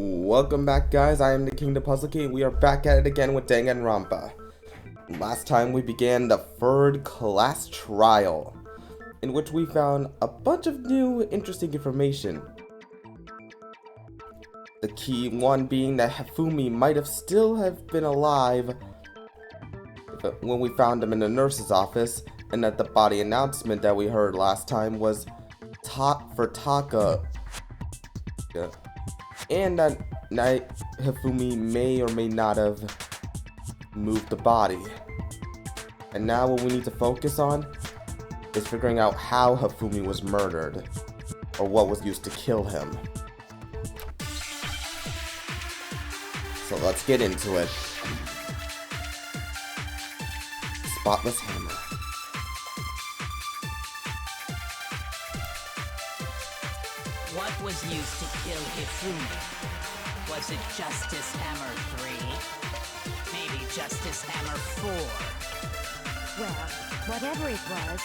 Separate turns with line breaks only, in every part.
Welcome back, guys. I am the KingdomPuzzleKey, and we are back at it again with Danganronpa. Last time we began the third class trial, in which we found a bunch of new interesting information. The key one being that Hifumi might have still have been alive when we found him in the nurse's office, and that the body announcement that we heard last time was for Taka. And that Hifumi may or may not have moved the body. And now what we need to focus on is figuring out how Hifumi was murdered, or what was used to kill him. So let's get into it. Spotless hammer.
What was used to kill Hifumi? Was it Justice Hammer 3? Maybe Justice Hammer 4?
Well, whatever it was,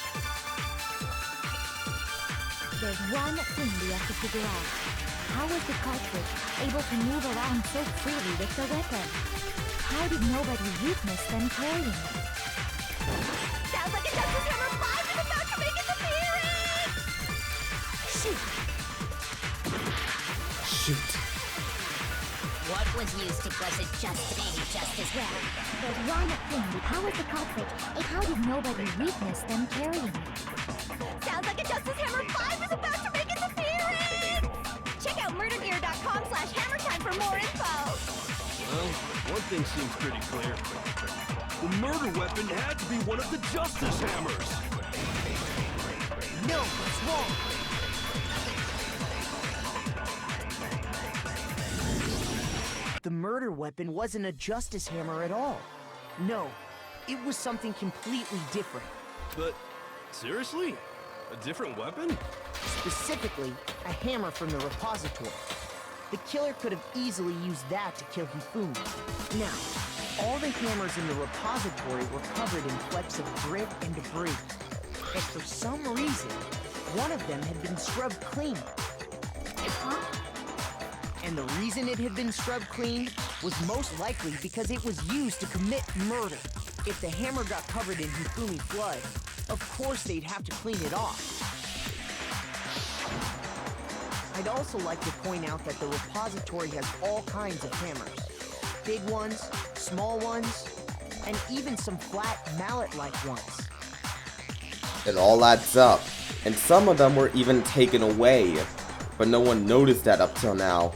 there's one thing we have to figure out. How was the cartridge able to move around so freely with the weapon? How did nobody witness them carrying it? Sounds like a Justice Hammer 5 is about to make its appearance! Shoot!
Shoot.
What was used to was it maybe Justice
Well, there's one thing. How was the cartridge? How did nobody witness them carrying it? Sounds like a Justice Hammer 5 is about to make its appearance! Check out murdergear.com/hammertime for more info!
Well, one thing seems pretty clear. The murder weapon had to be one of the Justice Hammers!
No, what's wrong?
The murder weapon wasn't a Justice Hammer at all. No, it was something completely different.
But, seriously? A different weapon?
Specifically, a hammer from the repository. The killer could have easily used that to kill Hifumi. Now, all the hammers in the repository were covered in flecks of grit and debris. But for some reason, one of them had been scrubbed clean.
Huh?
And the reason it had been scrubbed clean was most likely because it was used to commit murder. If the hammer got covered in Hifumi's blood, of course they'd have to clean it off. I'd also like to point out that the repository has all kinds of hammers. Big ones, small ones, and even some flat mallet-like ones.
It all adds up, and some of them were even taken away, but no one noticed that up till now.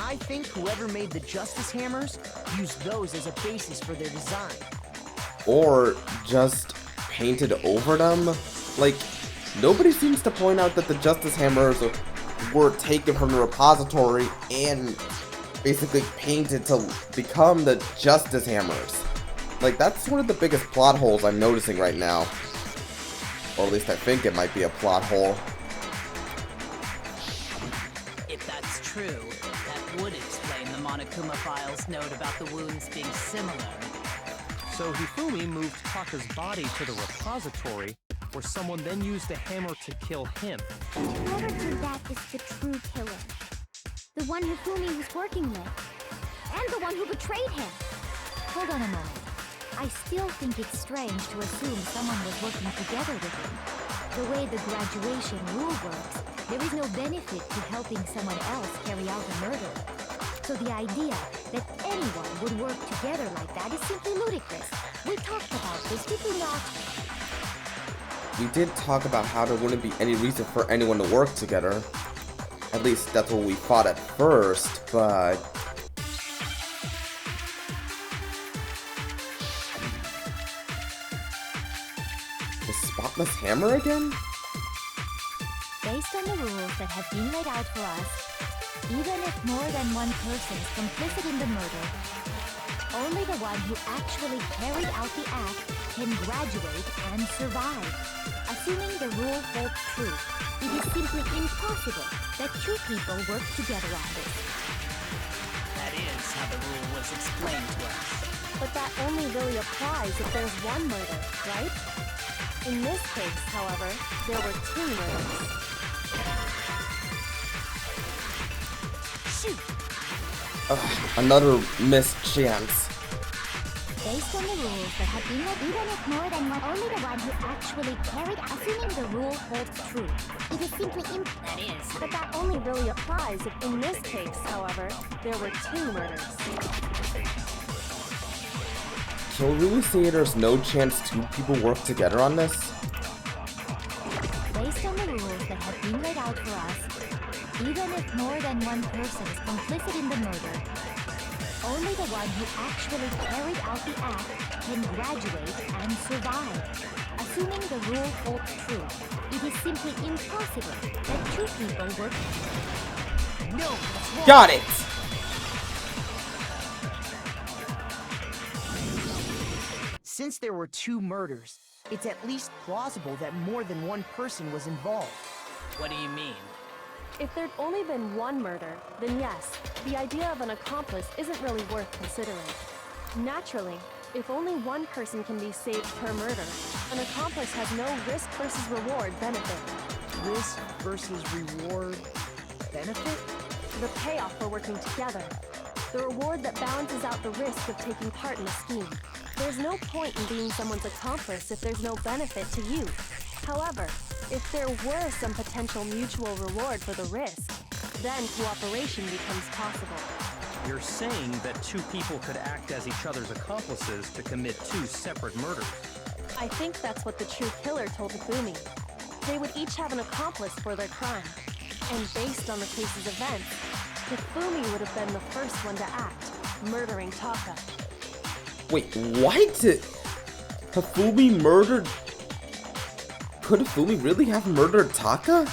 I think whoever made the Justice Hammers used those as a basis for their design.
Or just painted over them. Like, nobody seems to point out that the Justice Hammers were taken from the repository and basically painted to become the Justice Hammers. Like, that's one of the biggest plot holes I'm noticing right now. Or at least I think it might be a plot hole.
If that's true, that would explain the Monokuma file's note about the wounds being similar.
So Hifumi moved Taka's body to the repository, where someone then used the hammer to kill him.
Whoever did that is the true killer. The one Hifumi was working with. And the one who betrayed him. Hold on a moment. I still think it's strange to assume someone was working together with him. The way the graduation rule works, there is no benefit to helping someone else carry out a murder. So the idea that anyone would work together like that is simply ludicrous. We talked about this, did we not?
We did talk about how there wouldn't be any reason for anyone to work together. At least that's what we thought at first, but... The spotless hammer again?
Based on the rules that have been laid out for us, even if more than one person is complicit in the murder, only the one who actually carried out the act can graduate and survive. Assuming the rule holds true, it is simply impossible that two people work together on this.
That is how the rule was explained to us.
But that only really applies if there's one murder, right? In this case, however, there were two murders.
Shoot!
Another missed chance.
Based on the rules that have been read, even if more than one, only the one who actually carried, assuming the rule holds true. It is simply
That is.
But that only really applies if, in this case, however, there were 2 murders.
Can we really say there's no chance 2 people work together on this?
based on the rules that have been laid out for us. Even if more than one person is complicit in the murder, only the one who actually carried out the act can graduate and survive. Assuming the rule holds true, it is simply impossible that 2 people work.
No, that's wrong.
Got it!
Since there were 2 murders, it's at least plausible that more than one person was involved.
What do you mean?
If there'd only been 1 murder, then yes, the idea of an accomplice isn't really worth considering. Naturally, if only 1 person can be saved per murder, an accomplice has no risk versus reward benefit.
Risk versus reward benefit?
The payoff for working together. The reward that balances out the risk of taking part in a scheme. There's no point in being someone's accomplice if there's no benefit to you. However, if there were some potential mutual reward for the risk, then cooperation becomes possible.
You're saying that 2 people could act as each other's accomplices to commit 2 separate murders.
I think that's what the true killer told Hifumi. They would each have an accomplice for their crime. And based on the case's events, Hifumi would have been the first one to act, murdering Taka.
Wait, what? Hifumi murdered... Could Hifumi really have murdered Taka?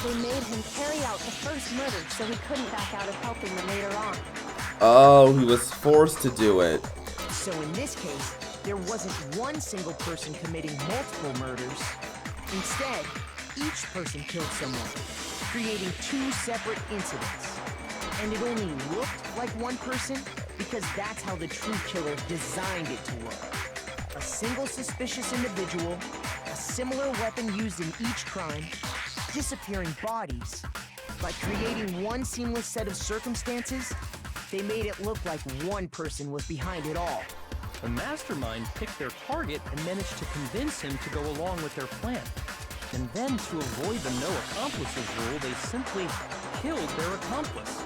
They made him carry out the first murder so he couldn't back out of helping them later on.
Oh, he was forced to do it.
So in this case, there wasn't one single person committing multiple murders. Instead, each person killed someone, creating 2 separate incidents. And it only looked like one person because that's how the true killer designed it to look. A single suspicious individual, a similar weapon used in each crime, disappearing bodies. By creating one seamless set of circumstances, they made it look like one person was behind it all.
The mastermind picked their target and managed to convince him to go along with their plan. And then, to avoid the no accomplices rule, they simply killed their accomplice.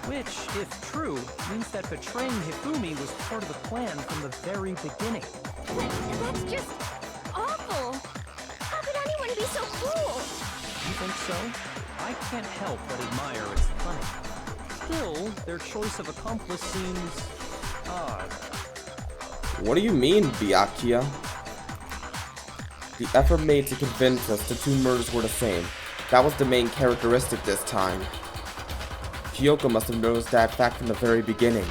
Which, if true, means that betraying Hifumi was part of the plan from the very beginning.
That's just awful! How could anyone be so cruel?
You think so? I can't help but admire its cunning. Still, their choice of accomplice seems odd.
What do you mean, Byakuya? The effort made to convince us the 2 murders were the same. That was the main characteristic this time. Kyoko must have noticed that fact from the very beginning.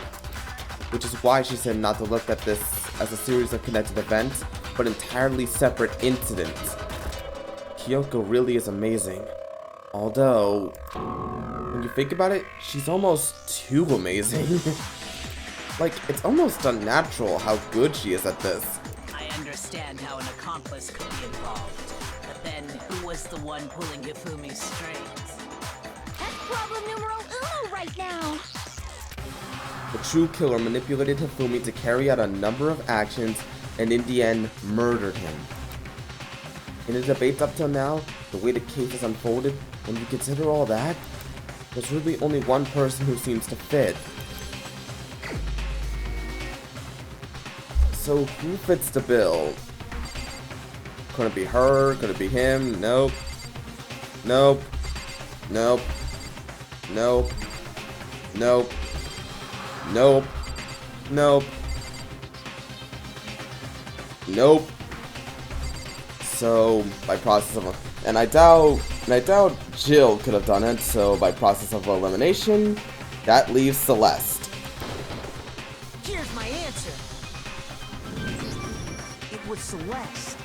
Which is why she said not to look at this as a series of connected events, but entirely separate incidents. Kyoko really is amazing. Although, when you think about it, she's almost too amazing. Like, it's almost unnatural how good she is at this.
I understand how an accomplice could be involved, but then who was the one pulling Hifumi's strings?
That's problem numero uno right now!
The true killer manipulated Hifumi to carry out a number of actions and in the end murdered him. In the debates up till now, the way the case has unfolded, when you consider all that, there's really only one person who seems to fit. So who fits the bill? Could it be her? Could it be him? Nope. Nope. Nope. Nope. Nope. Nope. Nope. Nope. So by process of and I doubt Jill could have done it, so by process of elimination, that leaves Celeste.
Here's my answer. It was Celeste.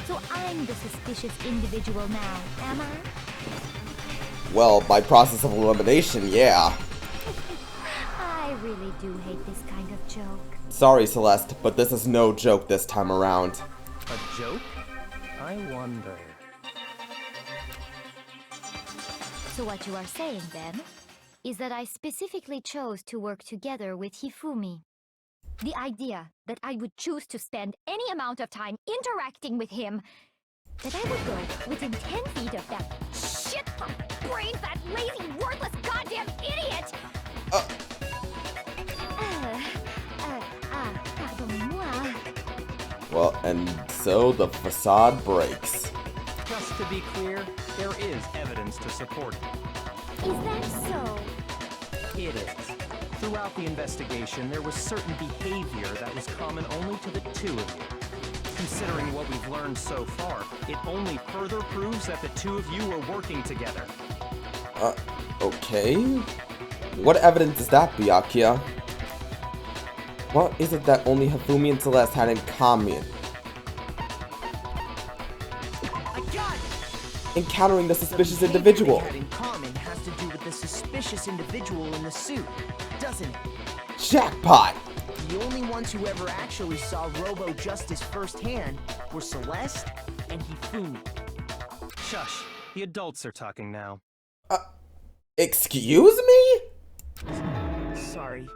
So I'm the suspicious individual now, am I?
Well, by process of elimination, yeah.
I really do hate this kind of joke.
Sorry, Celeste, but this is no joke this time around.
A joke? I wonder.
So what you are saying then is that I specifically chose to work together with Hifumi. The idea that I would choose to spend any amount of time interacting with him, that I would go within 10 feet of that shit-brained, that lazy, worthless, goddamn idiot! Pardon-moi.
Well, and so the facade breaks.
Just to be clear, there is evidence to support it.
Is that so?
It is. Throughout the investigation, there was certain behavior that was common only to the two of you. Considering what we've learned so far, it only further proves that the two of you were working together.
Okay. What evidence is that, Byakuya? What is it that only Hifumi and Celeste had in common?
I got it!
Encountering the suspicious
The behavior
individual.
they had in common has to do with the suspicious individual in the suit, doesn't it?
Jackpot!
The only ones who ever actually saw Robo Justice firsthand were Celeste and Hifumi.
Shush. The adults are talking now.
Excuse me?
Sorry.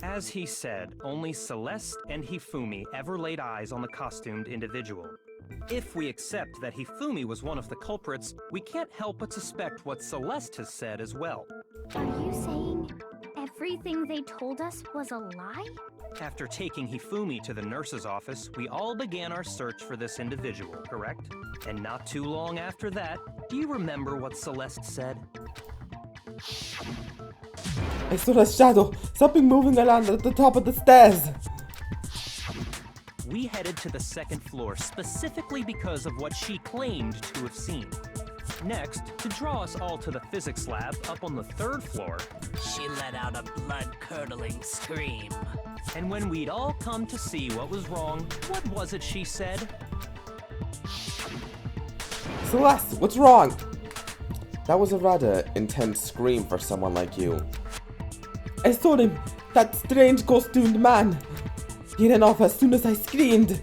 As he said, only Celeste and Hifumi ever laid eyes on the costumed individual. If we accept that Hifumi was one of the culprits, we can't help but suspect what Celeste has said as well.
Are you saying everything they told us was a lie?
After taking Hifumi to the nurse's office, we all began our search for this individual, correct? And not too long after that, do you remember what Celeste said?
I saw a shadow, something moving around at the top of the stairs.
We headed to the second floor specifically because of what she claimed to have seen. Next, to draw us all to the physics lab up on the third floor,
She let out a blood-curdling scream.
and when we'd all come to see what was wrong, what was it she said?
Celeste, what's wrong? That was a rather intense scream for someone like you. I saw him, that strange costumed man. He ran off as soon as I screamed.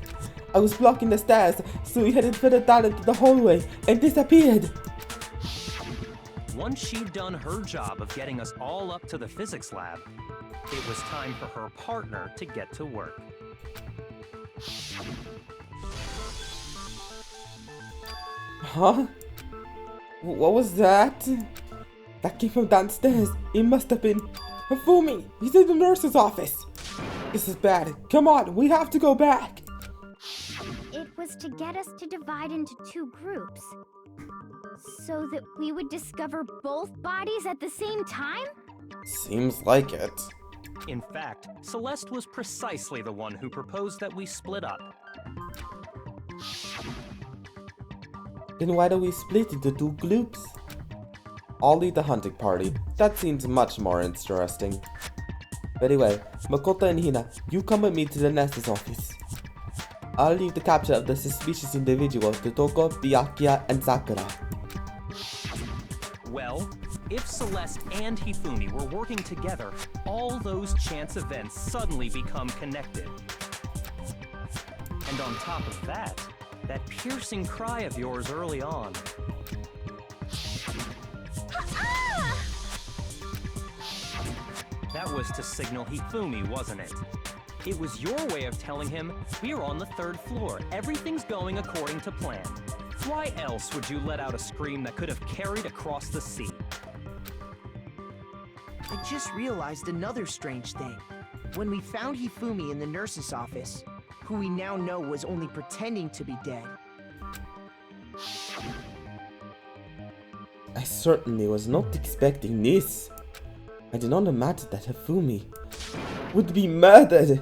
I was blocking the stairs, so he headed further down into the hallway and disappeared.
Once she'd done her job of getting us all up to the physics lab, it was time for her partner to get to work.
Huh? What was that? That came from downstairs. It must have been Hifumi. He's in the nurse's office. This is bad. Come on, we have to go back.
It was to get us to divide into two groups, so that we would discover both bodies at the same time?
Seems like it.
In fact, Celeste was precisely the one who proposed that we split up.
Then why do we split into two groups? I'll lead the hunting party. That seems much more interesting. But anyway, Makoto and Hina, you come with me to the nurse's office. I'll leave the capture of the suspicious individual to Toko, Byakuya, and Sakura.
Well, if Celeste and Hifumi were working together, all those chance events suddenly become connected. And on top of that, that piercing cry of yours early on. That was to signal Hifumi, wasn't it? It was your way of telling him, we're on the third floor, everything's going according to plan. Why else would you let out a scream that could have carried across the sea?
I just realized another strange thing. When we found Hifumi in the nurse's office, who we now know was only pretending to be dead.
I certainly was not expecting this. I did not imagine that Hifumi would be murdered.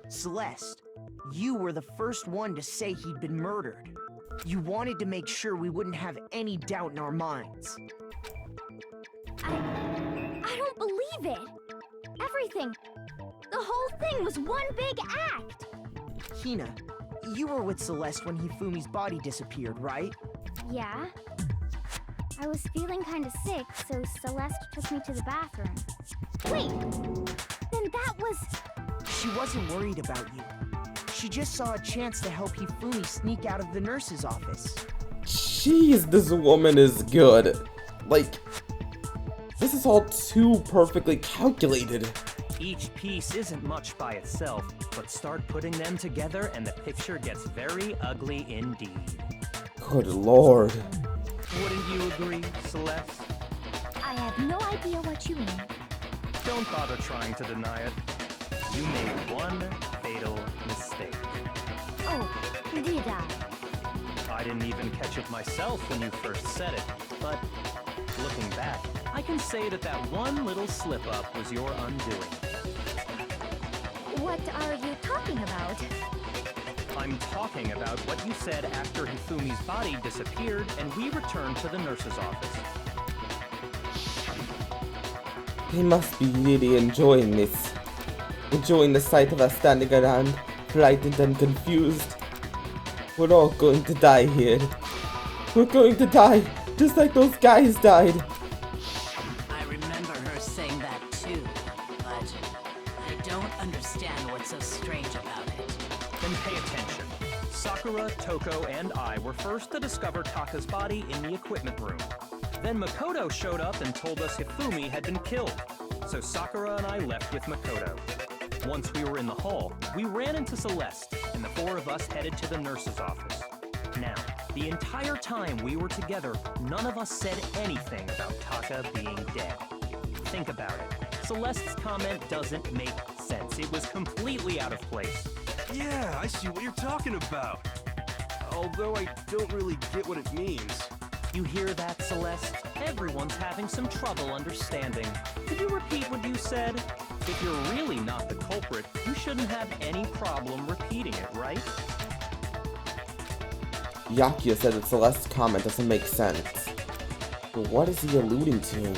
Celeste, you were the first one to say he'd been murdered. You wanted to make sure we wouldn't have any doubt in our minds.
I don't believe it. Everything, the whole thing was one big act.
Hina, you were with Celeste when Hifumi's body disappeared, right?
Yeah. I was feeling kind of sick, so Celeste took me to the bathroom. Wait, then that was...
She wasn't worried about you. She just saw a chance to help Hifumi sneak out of the nurse's office.
Jeez, this woman is good. Like, this is all too perfectly calculated.
Each piece isn't much by itself, but start putting them together and the picture gets very ugly indeed.
Good lord.
Wouldn't you agree, Celeste?
I have no idea what you mean.
Don't bother trying to deny it. You made one fatal mistake.
Oh, did I?
I didn't even catch it myself when you first said it, but looking back, I can say that that one little slip-up was your undoing.
What are you talking about?
I'm talking about what you said after Hifumi's body disappeared and we returned to the nurse's office.
They must be really enjoying this. Enjoying the sight of us standing around, frightened and confused. We're all going to die here. We're going to die, just like those guys died.
I remember her saying that too, but I don't understand what's so strange about it.
Then pay attention. Sakura, Toko, and I were first to discover Taka's body in the equipment room. Then Makoto showed up and told us Hifumi had been killed. So Sakura and I left with Makoto. Once we were in the hall, we ran into Celeste, and the four of us headed to the nurse's office. Now, the entire time we were together, none of us said anything about Taka being dead. Think about it. Celeste's comment doesn't make sense. It was completely out of place.
Yeah, I see what you're talking about. Although I don't really get what it means.
You hear that, Celeste? Everyone's having some trouble understanding. Could you repeat what you said? If you're really not the culprit, you shouldn't have any problem repeating it, right?
Yakuya said that Celeste's comment doesn't make sense. But what is he alluding to?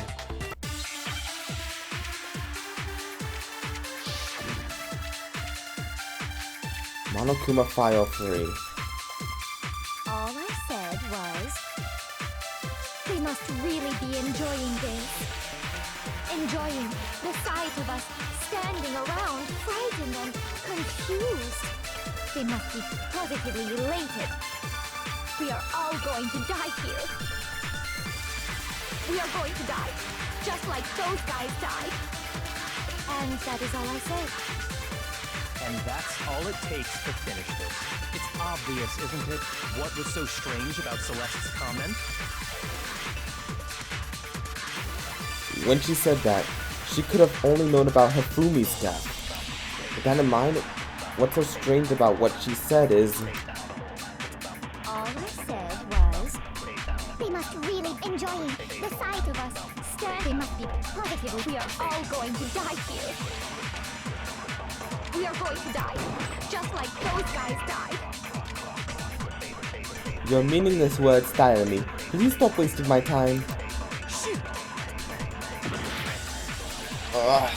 Monokuma File 3.
All I said was, they must really be enjoying this. Enjoying the sight of us standing around, frightened and confused. They must be positively elated. We are all going to die here. We are going to die, just like those guys died. And that is all I say.
And that's all it takes to finish this. It's obvious, isn't it? What was so strange about Celeste's comment?
When she said that, she could have only known about Hifumi's death. With that in mind, what's so strange about what she said is...
All I said was, they must really enjoying the sight of us. They must be positive. We are all going to die here. We are going to die, just like those guys died.
Your meaningless words style me. Please stop wasting my time.
Shoot!
Ugh.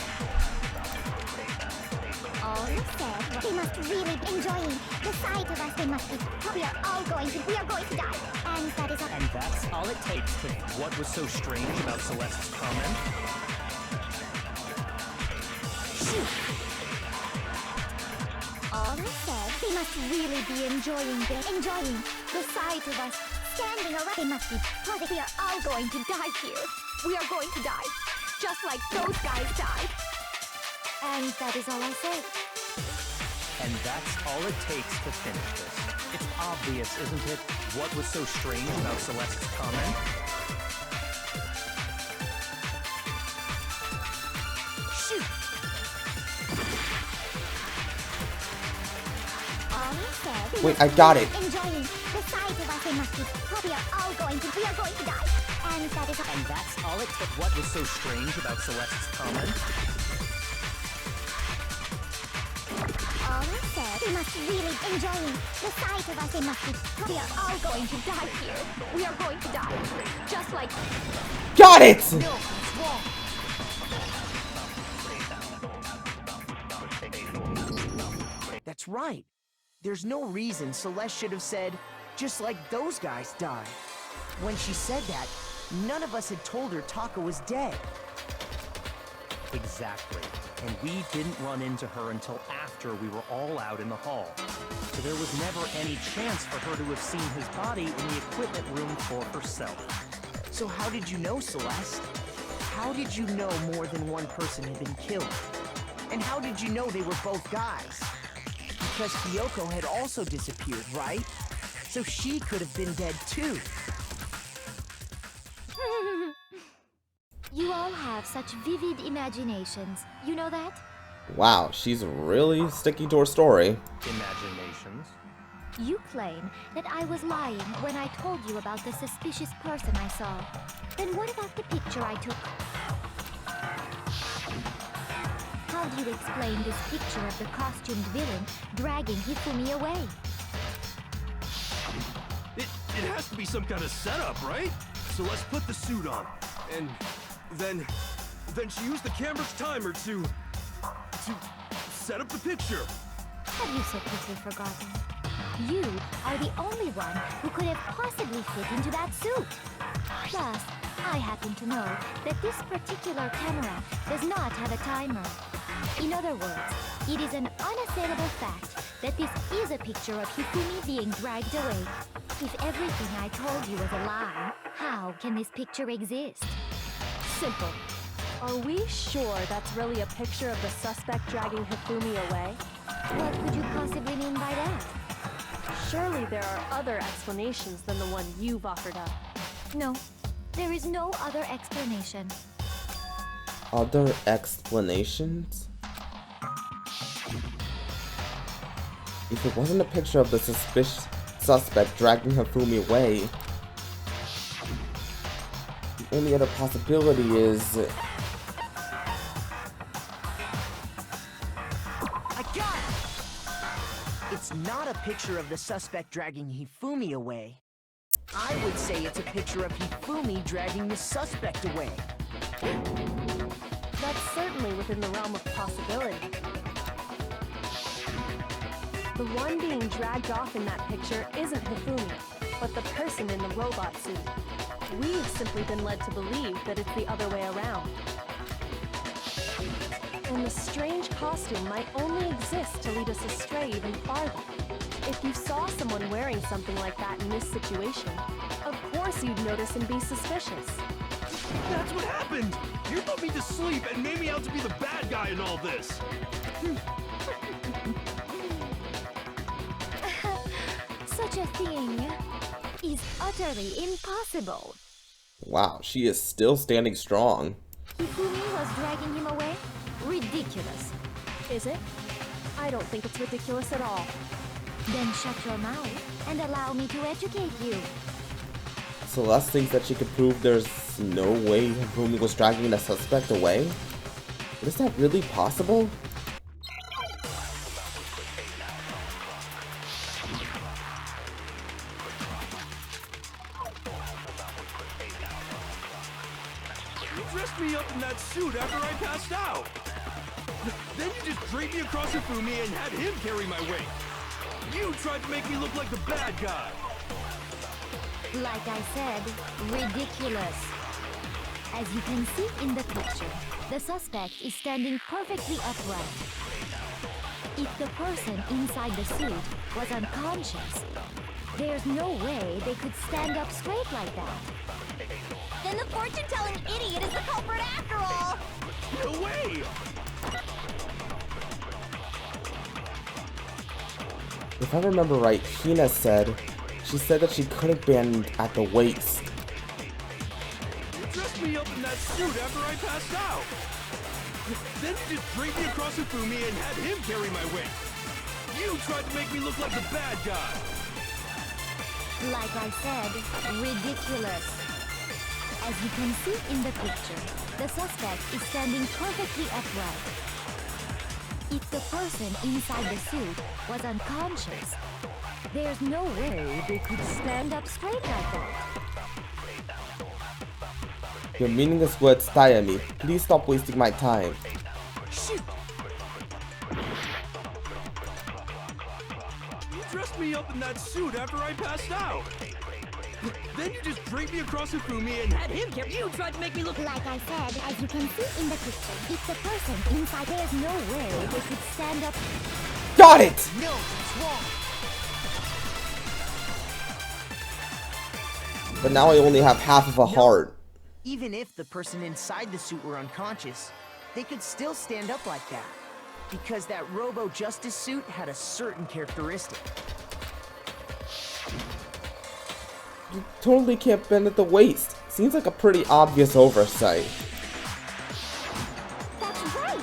All I said, they must really enjoying the sight of us. They must be. We are going to die. And that is all.
And that's all it takes to... What was so strange about Celeste's comment?
Shoot! All I said, they must really be enjoying the sight of us standing around. They must be positive. We are all going to die here. We are going to die, just like those guys died. And that is all I said.
And that's all it takes to finish this. It's obvious, isn't it? What was so strange about Celeste's comment?
Shoot! All I said, they
Wait,
must
I got
be
it.
enjoying the sight of us. They must be. We are going to die. And that is all.
And that's all it took. What was so strange about Celeste's comment?
All I said, they must really enjoying the sight of us. They must be. We are all going to die here. We are going to die, just like.
Got it!
No, it's wrong.
That's right. There's no reason Celeste should have said, just like those guys died. When she said that, none of us had told her Taka was dead.
Exactly. And we didn't run into her until after we were all out in the hall. So there was never any chance for her to have seen his body in the equipment room for herself.
So how did you know, Celeste? How did you know more than one person had been killed? And how did you know they were both guys? Because Kyoko had also disappeared, right? So she could have been dead too.
You all have such vivid imaginations. You know that?
Wow, she's really sticking to her story.
Imaginations.
You claim that I was lying when I told you about the suspicious person I saw. Then what about the picture I took? How do you explain this picture of the costumed villain dragging Hifumi away?
It has to be some kind of setup, right? So let's put the suit on. And then she used the camera's timer to set up the picture.
Have you so quickly forgotten? You are the only one who could have possibly fit into that suit. Plus, I happen to know that this particular camera does not have a timer. In other words, it is an unassailable fact that this is a picture of Hifumi being dragged away. If everything I told you was a lie, how can this picture exist?
Simple. Are we sure that's really a picture of the suspect dragging Hifumi away?
What could you possibly mean by that?
Surely there are other explanations than the one you've offered up.
No, there is no other explanation.
Other explanations? If it wasn't a picture of the suspicious suspect dragging Hifumi away, the only other possibility is...
I got it! It's not a picture of the suspect dragging Hifumi away. I would say it's a picture of Hifumi dragging the suspect away.
That's certainly within the realm of possibility. The one being dragged off in that picture isn't Hifumi, but the person in the robot suit. We've simply been led to believe that it's the other way around. And the strange costume might only exist to lead us astray even farther. If you saw someone wearing something like that in this situation, of course you'd notice and be suspicious.
That's what happened! You put me to sleep and made me out to be the bad guy in all this!
Such a thing is utterly impossible.
Wow, she is still standing strong.
Hifumi was dragging him away? Ridiculous.
Is it? I don't think it's ridiculous at all.
Then shut your mouth and allow me to educate you.
Celeste thinks that she could prove there's no way Hifumi was dragging the suspect away? But is that really possible?
You dressed me up in that suit after I passed out! Then you just draped me across Hifumi and had him carry my weight! You tried to make me look like the bad guy!
Like I said, ridiculous. As you can see in the picture, the suspect is standing perfectly upright. If the person inside the suit was unconscious, there's no way they could stand up straight like that.
Then the fortune-telling idiot is the culprit after all!
No way!
If I remember right, Hina said, she said that she couldn't bend at the waist.
You dressed me up in that suit after I passed out! Then you just draped me across Hifumi and had him carry my weight! You tried to make me look like the bad guy!
Like I said, ridiculous. As you can see in the picture, the suspect is standing perfectly upright. If the person inside the suit was unconscious, there's no way they could stand up straight like that.
Your meaningless words tire me. Please stop wasting my time.
Shoot! You dressed me up in that suit after I passed out! Then you just draped me across Hifumi and had him carry. You tried to make me look
Like I said, as you can see in the picture, if the person inside, there's no way they could stand up.
Got it!
No, it's wrong.
But now I only have half of a heart.
Even if the person inside the suit were unconscious, they could still stand up like that. Because that Robo-Justice suit had a certain characteristic.
You totally can't bend at the waist. Seems like a pretty obvious oversight.
That's right!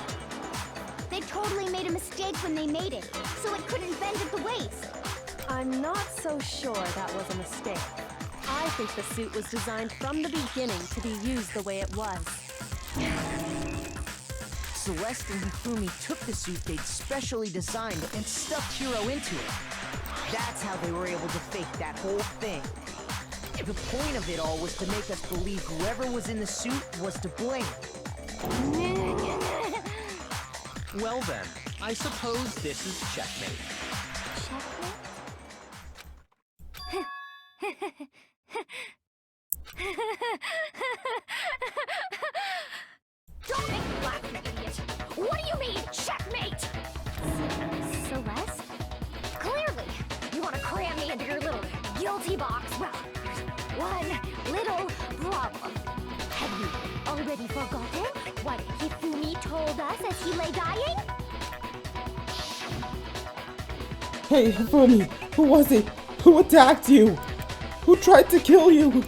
They totally made a mistake when they made it, so it couldn't bend at the waist.
I'm not so sure that was a mistake. I think the suit was designed from the beginning to be used the way it was.
Celeste and Hifumi took the suit they'd specially designed and stuffed Hiro into it. That's how they were able to fake that whole thing. The point of it all was to make us believe whoever was in the suit was to blame.
Well then, I suppose this is checkmate.
Don't make me laugh, you idiot! What do you mean, checkmate? Celeste? Clearly, you want to cram me into your little guilty box. Well, there's one little problem. Have you already forgotten what Hifumi told us as he lay dying?
Hey, Hifumi, who was it? Who attacked you? Who tried to kill you?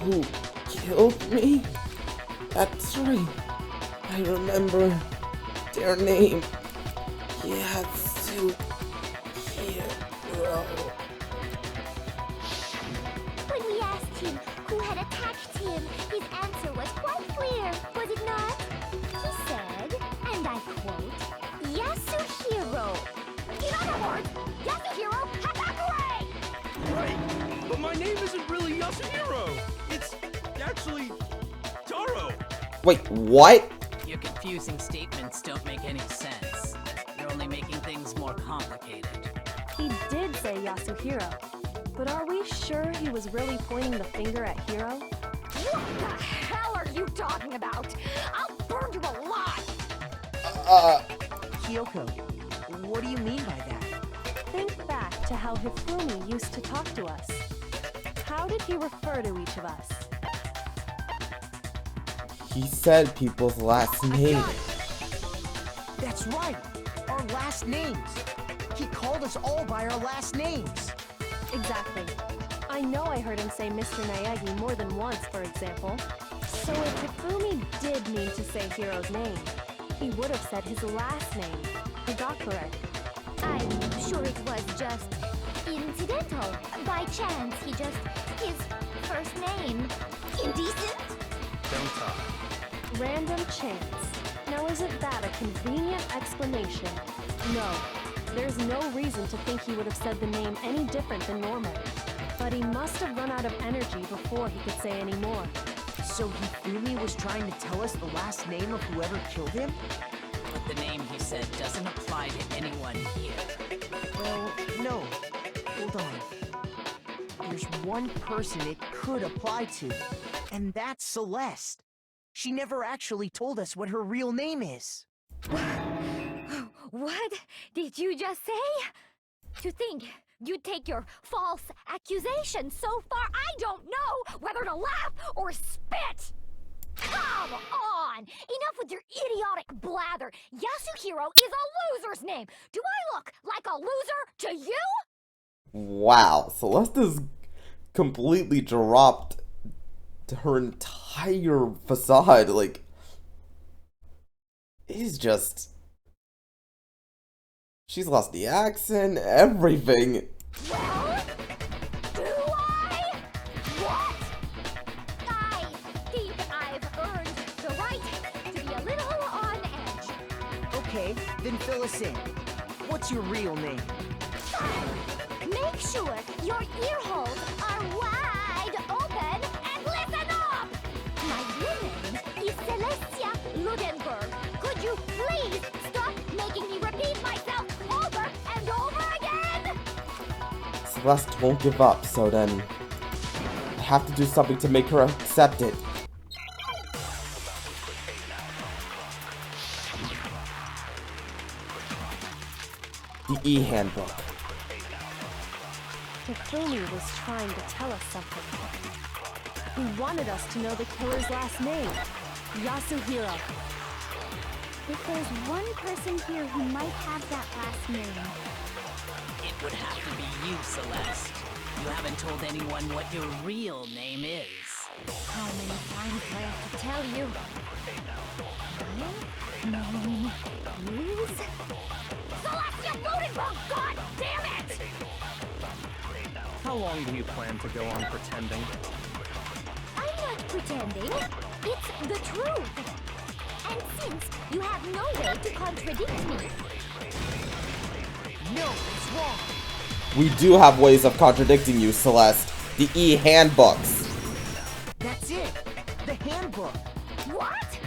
Who killed me? That's right. I remember their name. Yasuhiro.
When we asked him who had attacked him, his answer was quite clear, was it not? He said, and I quote, Yasuhiro. In other words, Yasuhiro Hatakure!
Right, but my name isn't really Yasuhiro. It's actually Taro.
Wait, what?
Your confusing statements don't make any sense. You're only making things more complicated.
He did say Yasuhiro, but are we sure he was really pointing the finger at Hiro?
What the hell are you talking about? I'll burn you alive!
Kyoko, what do you mean by that?
Think back to how Hifumi used to talk to us. How did he refer to each of us?
He said people's last name.
That's right, our last names. He called us all by our last names.
Exactly. I know I heard him say Mr. Naegi more than once, for example. So if Hifumi did mean to say Hiro's name, he would have said his last name, Higakure.
I'm sure it was just incidental. By chance, his first name. Indecent?
Don't talk.
Random chance. Now isn't that a convenient explanation? No. There's no reason to think he would have said the name any different than normal. But he must have run out of energy before he could say any more.
So Hifumi was trying to tell us the last name of whoever killed him?
But the name he said doesn't apply to anyone here.
Well, no. Hold on. There's one person it could apply to, and that's Celeste. She never actually told us what her real name is.
What did you just say? To think you'd take your false accusation so far, I don't know whether to laugh or spit! Come on! Enough with your idiotic blather! Yasuhiro is a loser's name! Do I look like a loser to you?
Wow, Celeste is completely dropped her entire facade. Like, it is just... She's lost the accent, everything.
Well, do I? What? I think I've earned the right to be a little on edge.
Okay, then fill us in. What's your real name?
Make sure your ear holes are wide open and listen up! My real name is Celestia Ludenberg. Could you please stop making me repeat myself over and over again?
Celeste won't give up, so then I have to do something to make her accept it. The e-handbook.
Hifumi was trying to tell us something. He wanted us to know the killer's last name, Yasuhiro.
If there's one person here who might have that last name,
It would have to be you, Celeste. You haven't told anyone what your real name is.
how many times do I have to tell you? My name is...
Celeste, you voted wrong! God damn it!
How long do you plan to go on pretending?
I'm not pretending. It's the truth. And since you have no way to contradict me,
No, it's wrong.
We do have ways of contradicting you, Celeste. The e-handbooks.
That's it. The handbook.
What?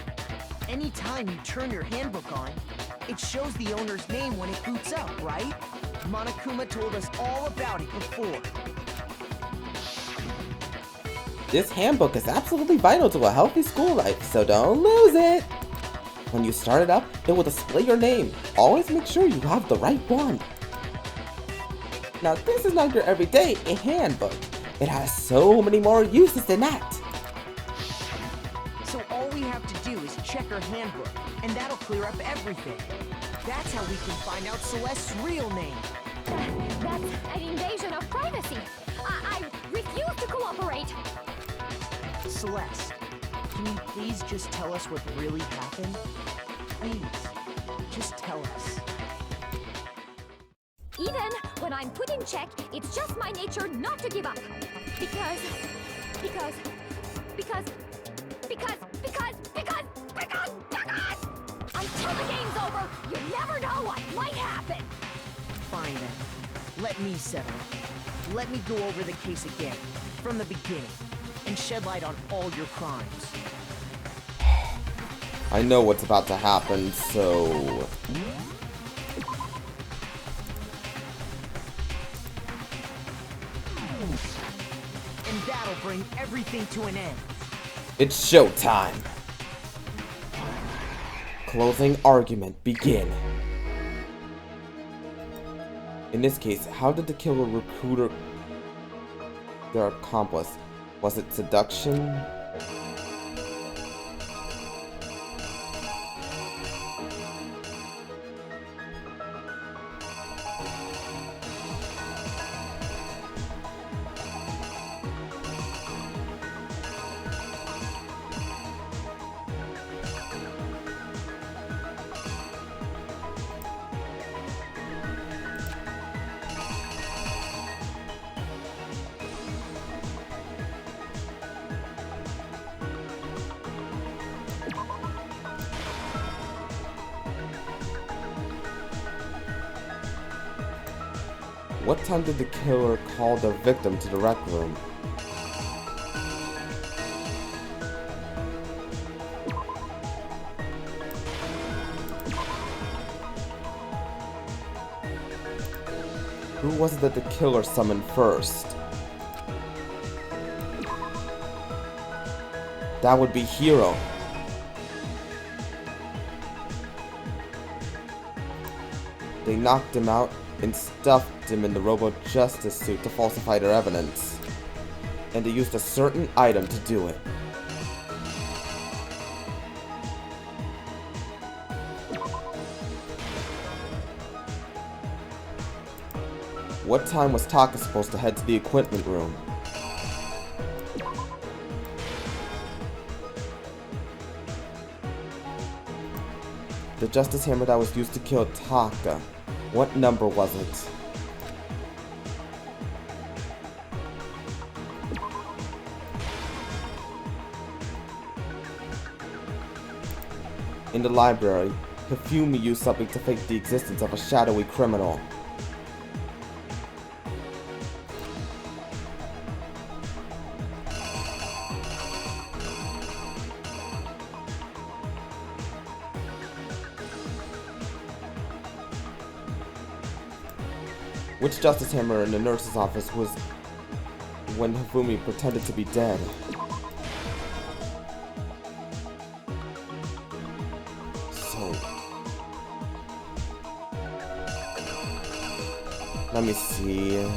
Anytime you turn your handbook on, it shows the owner's name when it boots up, right? Monokuma told us all about it before.
This handbook is absolutely vital to a healthy school life, so don't lose it. When you start it up, it will display your name. Always make sure you have the right one. Now, this is not your everyday handbook. It has so many more uses than that.
So all we have to do is check her handbook, and that'll clear up everything. That's how we can find out Celeste's real name.
that's an invasion of privacy. I refuse to cooperate.
Celeste, can you please just tell us what really happened? Please, just tell us.
Even when I'm put in check, it's just my nature not to give up. Because until the game's over, you never know what might happen.
Fine then. Let me settle it. Let me go over the case again, from the beginning, and shed light on all your crimes.
I know what's about to happen, so...
And that'll bring everything to an end.
It's showtime. Closing argument begin. In this case, how did the killer recruit their accomplice? Was it seduction? What time did the killer call the victim to the rec room? Who was it that the killer summoned first? That would be Hiro. They knocked him out and stuffed him in the Robo-Justice suit to falsify their evidence. And they used a certain item to do it. What time was Taka supposed to head to the equipment room? The Justice Hammer that was used to kill Taka. What number was it? In the library, Hifumi used something to fake the existence of a shadowy criminal. Which Justice Hammer in the nurse's office was when Hifumi pretended to be dead? So... let me see...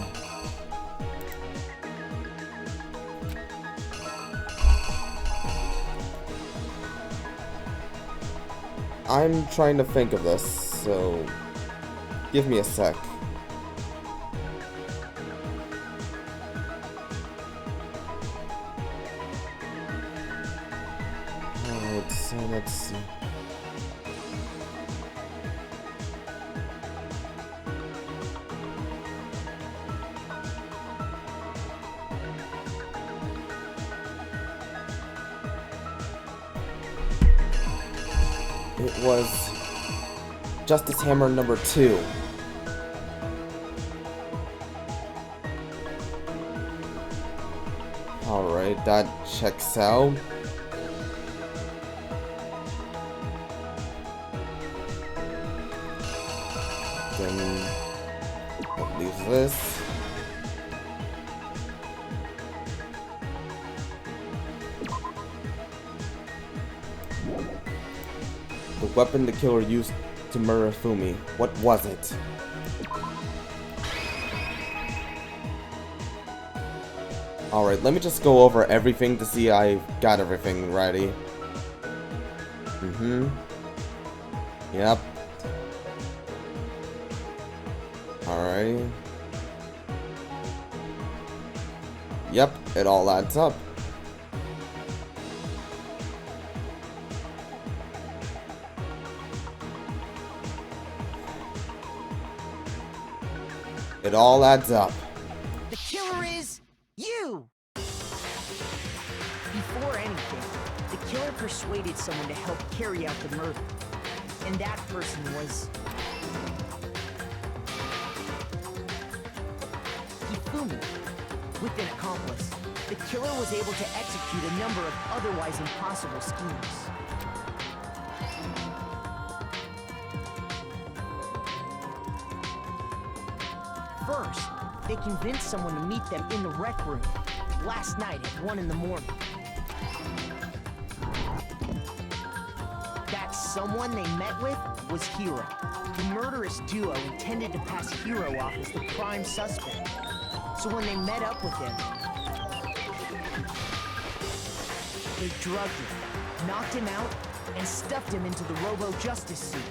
I'm trying to think of this, so give me a sec. Alright, so let's see. It was Justice Hammer number 2. Alright, that checks out. Then that leaves this. The weapon the killer used to murder Fumi. What was it? Alright, let me just go over everything to see I got everything ready. Yep. Alright. Yep, it all adds up. It all adds up.
The killer is you! Before anything, the killer persuaded someone to help carry out the murder. And that person was... Hifumi. With an accomplice, the killer was able to execute a number of otherwise impossible schemes. First, they convinced someone to meet them in the rec room last night at 1 in the morning. That someone they met with was Hiro. The murderous duo intended to pass Hiro off as the prime suspect. So when they met up with him, they drugged him, knocked him out, and stuffed him into the Robo-Justice suit.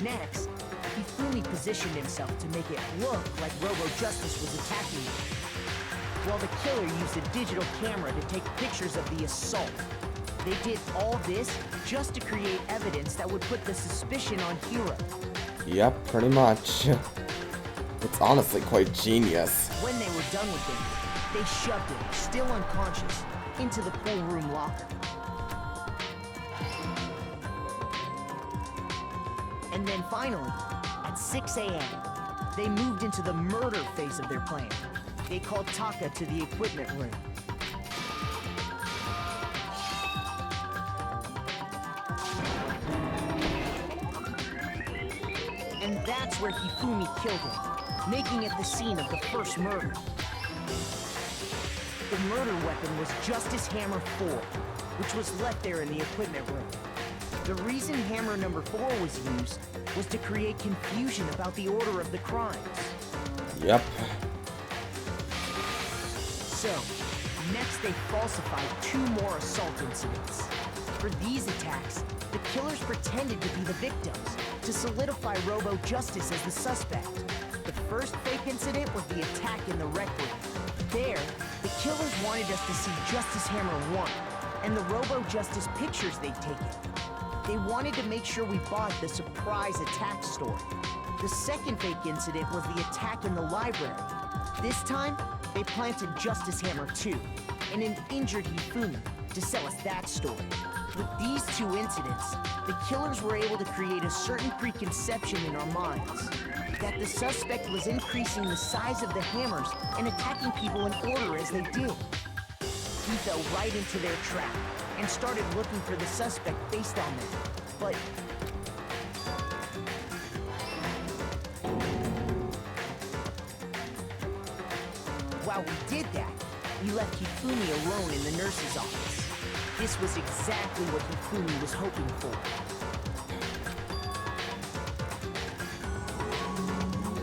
Next, Hifumi positioned himself to make it look like Robo-Justice was attacking him, while the killer used a digital camera to take pictures of the assault. They did all this just to create evidence that would put the suspicion on Hiro.
Yep, pretty much. It's honestly quite genius.
When they were done with him, they shoved him, still unconscious, into the pool room locker. And then finally, at 6 a.m., they moved into the murder phase of their plan. They called Taka to the equipment room. And that's where Hifumi killed him, making it the scene of the first murder. The murder weapon was Justice Hammer 4, which was left there in the equipment room. The reason Hammer number 4 was used was to create confusion about the order of the crimes.
Yep.
So, next they falsified 2 more assault incidents. For these attacks, the killers pretended to be the victims, to solidify Robo-Justice as the suspect. The first fake incident was the attack in the rec room. There, the killers wanted us to see Justice Hammer 1, and the Robo-Justice pictures they'd taken. They wanted to make sure we bought the surprise attack story. The second fake incident was the attack in the library. This time, they planted Justice Hammer 2, and an injured Hifumi, to sell us that story. With these 2 incidents, the killers were able to create a certain preconception in our minds that the suspect was increasing the size of the hammers and attacking people in order as they did. We fell right into their trap and started looking for the suspect based on them. But while we did that, we left Hifumi alone in the nurse's office. This was exactly what Hifumi was hoping for.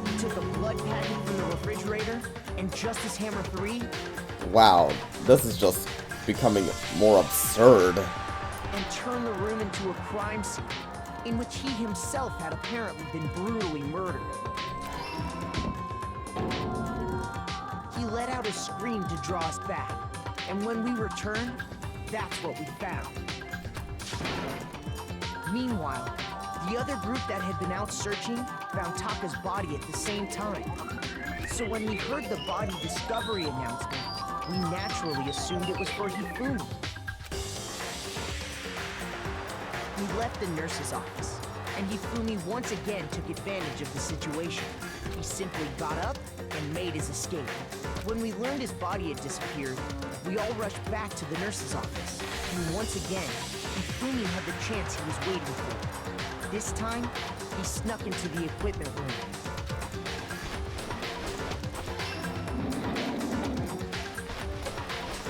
He took a blood packet from the refrigerator and Justice Hammer 3.
Wow, this is just becoming more absurd.
And turn the room into a crime scene, in which he himself had apparently been brutally murdered. He let out a scream to draw us back, and when we returned, that's what we found. Meanwhile, the other group that had been out searching found Taka's body at the same time. So when we heard the body discovery announcement, we naturally assumed it was for Hifumi. We left the nurse's office, and Hifumi once again took advantage of the situation. He simply got up and made his escape. When we learned his body had disappeared, we all rushed back to the nurse's office. And once again, Hifumi had the chance he was waiting for. This time, he snuck into the equipment room.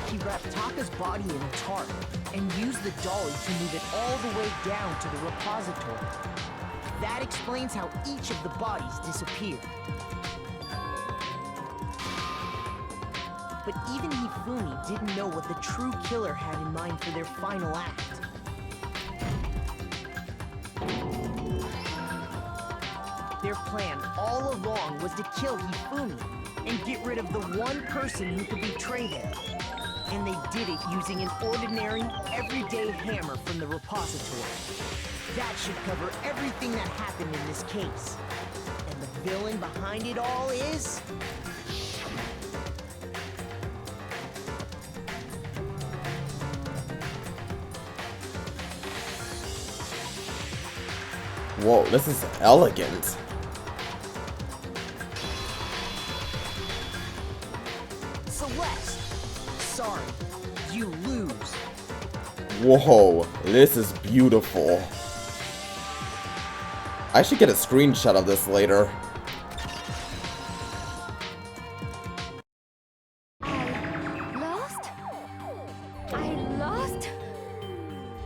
He wrapped Taka's body in a tarp and used the dolly to move it all the way down to the repository. That explains how each of the bodies disappeared. But even Hifumi didn't know what the true killer had in mind for their final act. Their plan all along was to kill Hifumi and get rid of the one person who could betray them. And they did it using an ordinary, everyday hammer from the repository. That should cover everything that happened in this case. And the villain behind it all is...
Whoa, this is elegant.
Celeste! Sorry, you lose.
Whoa, this is beautiful. I should get a screenshot of this later.
I lost?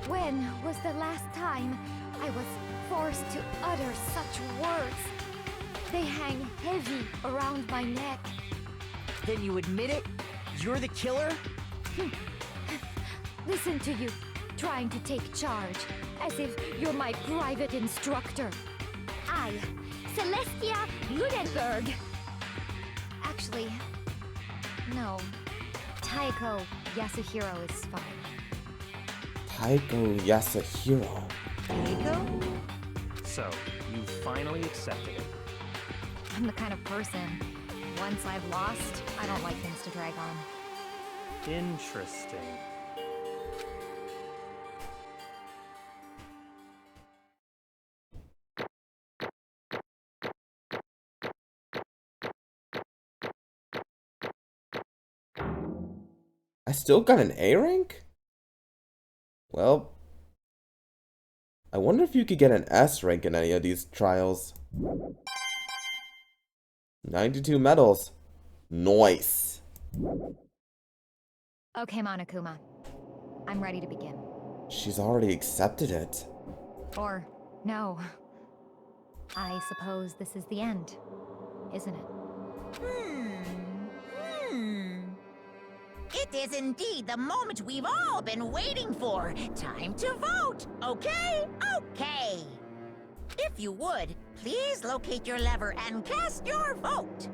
When was the last time I was forced to utter such words? They hang heavy around my neck.
Then you admit it? You're the killer?
Listen to you, trying to take charge, as if you're my private instructor. I, Celestia Ludenberg. Actually, no. Taiko Yasuhiro is fine.
Taiko Yasuhiro.
Taiko?
So, you finally accepted it.
I'm the kind of person, once I've lost, I don't like things to drag on.
Interesting.
I still got an A rank? Well, I wonder if you could get an S rank in any of these trials. 92 medals. Nice.
Okay, Monokuma. I'm ready to begin.
She's already accepted it.
Or, no. I suppose this is the end, isn't it?
It is indeed the moment we've all been waiting for. Time to vote, okay? Okay. If you would, please locate your lever and cast your vote.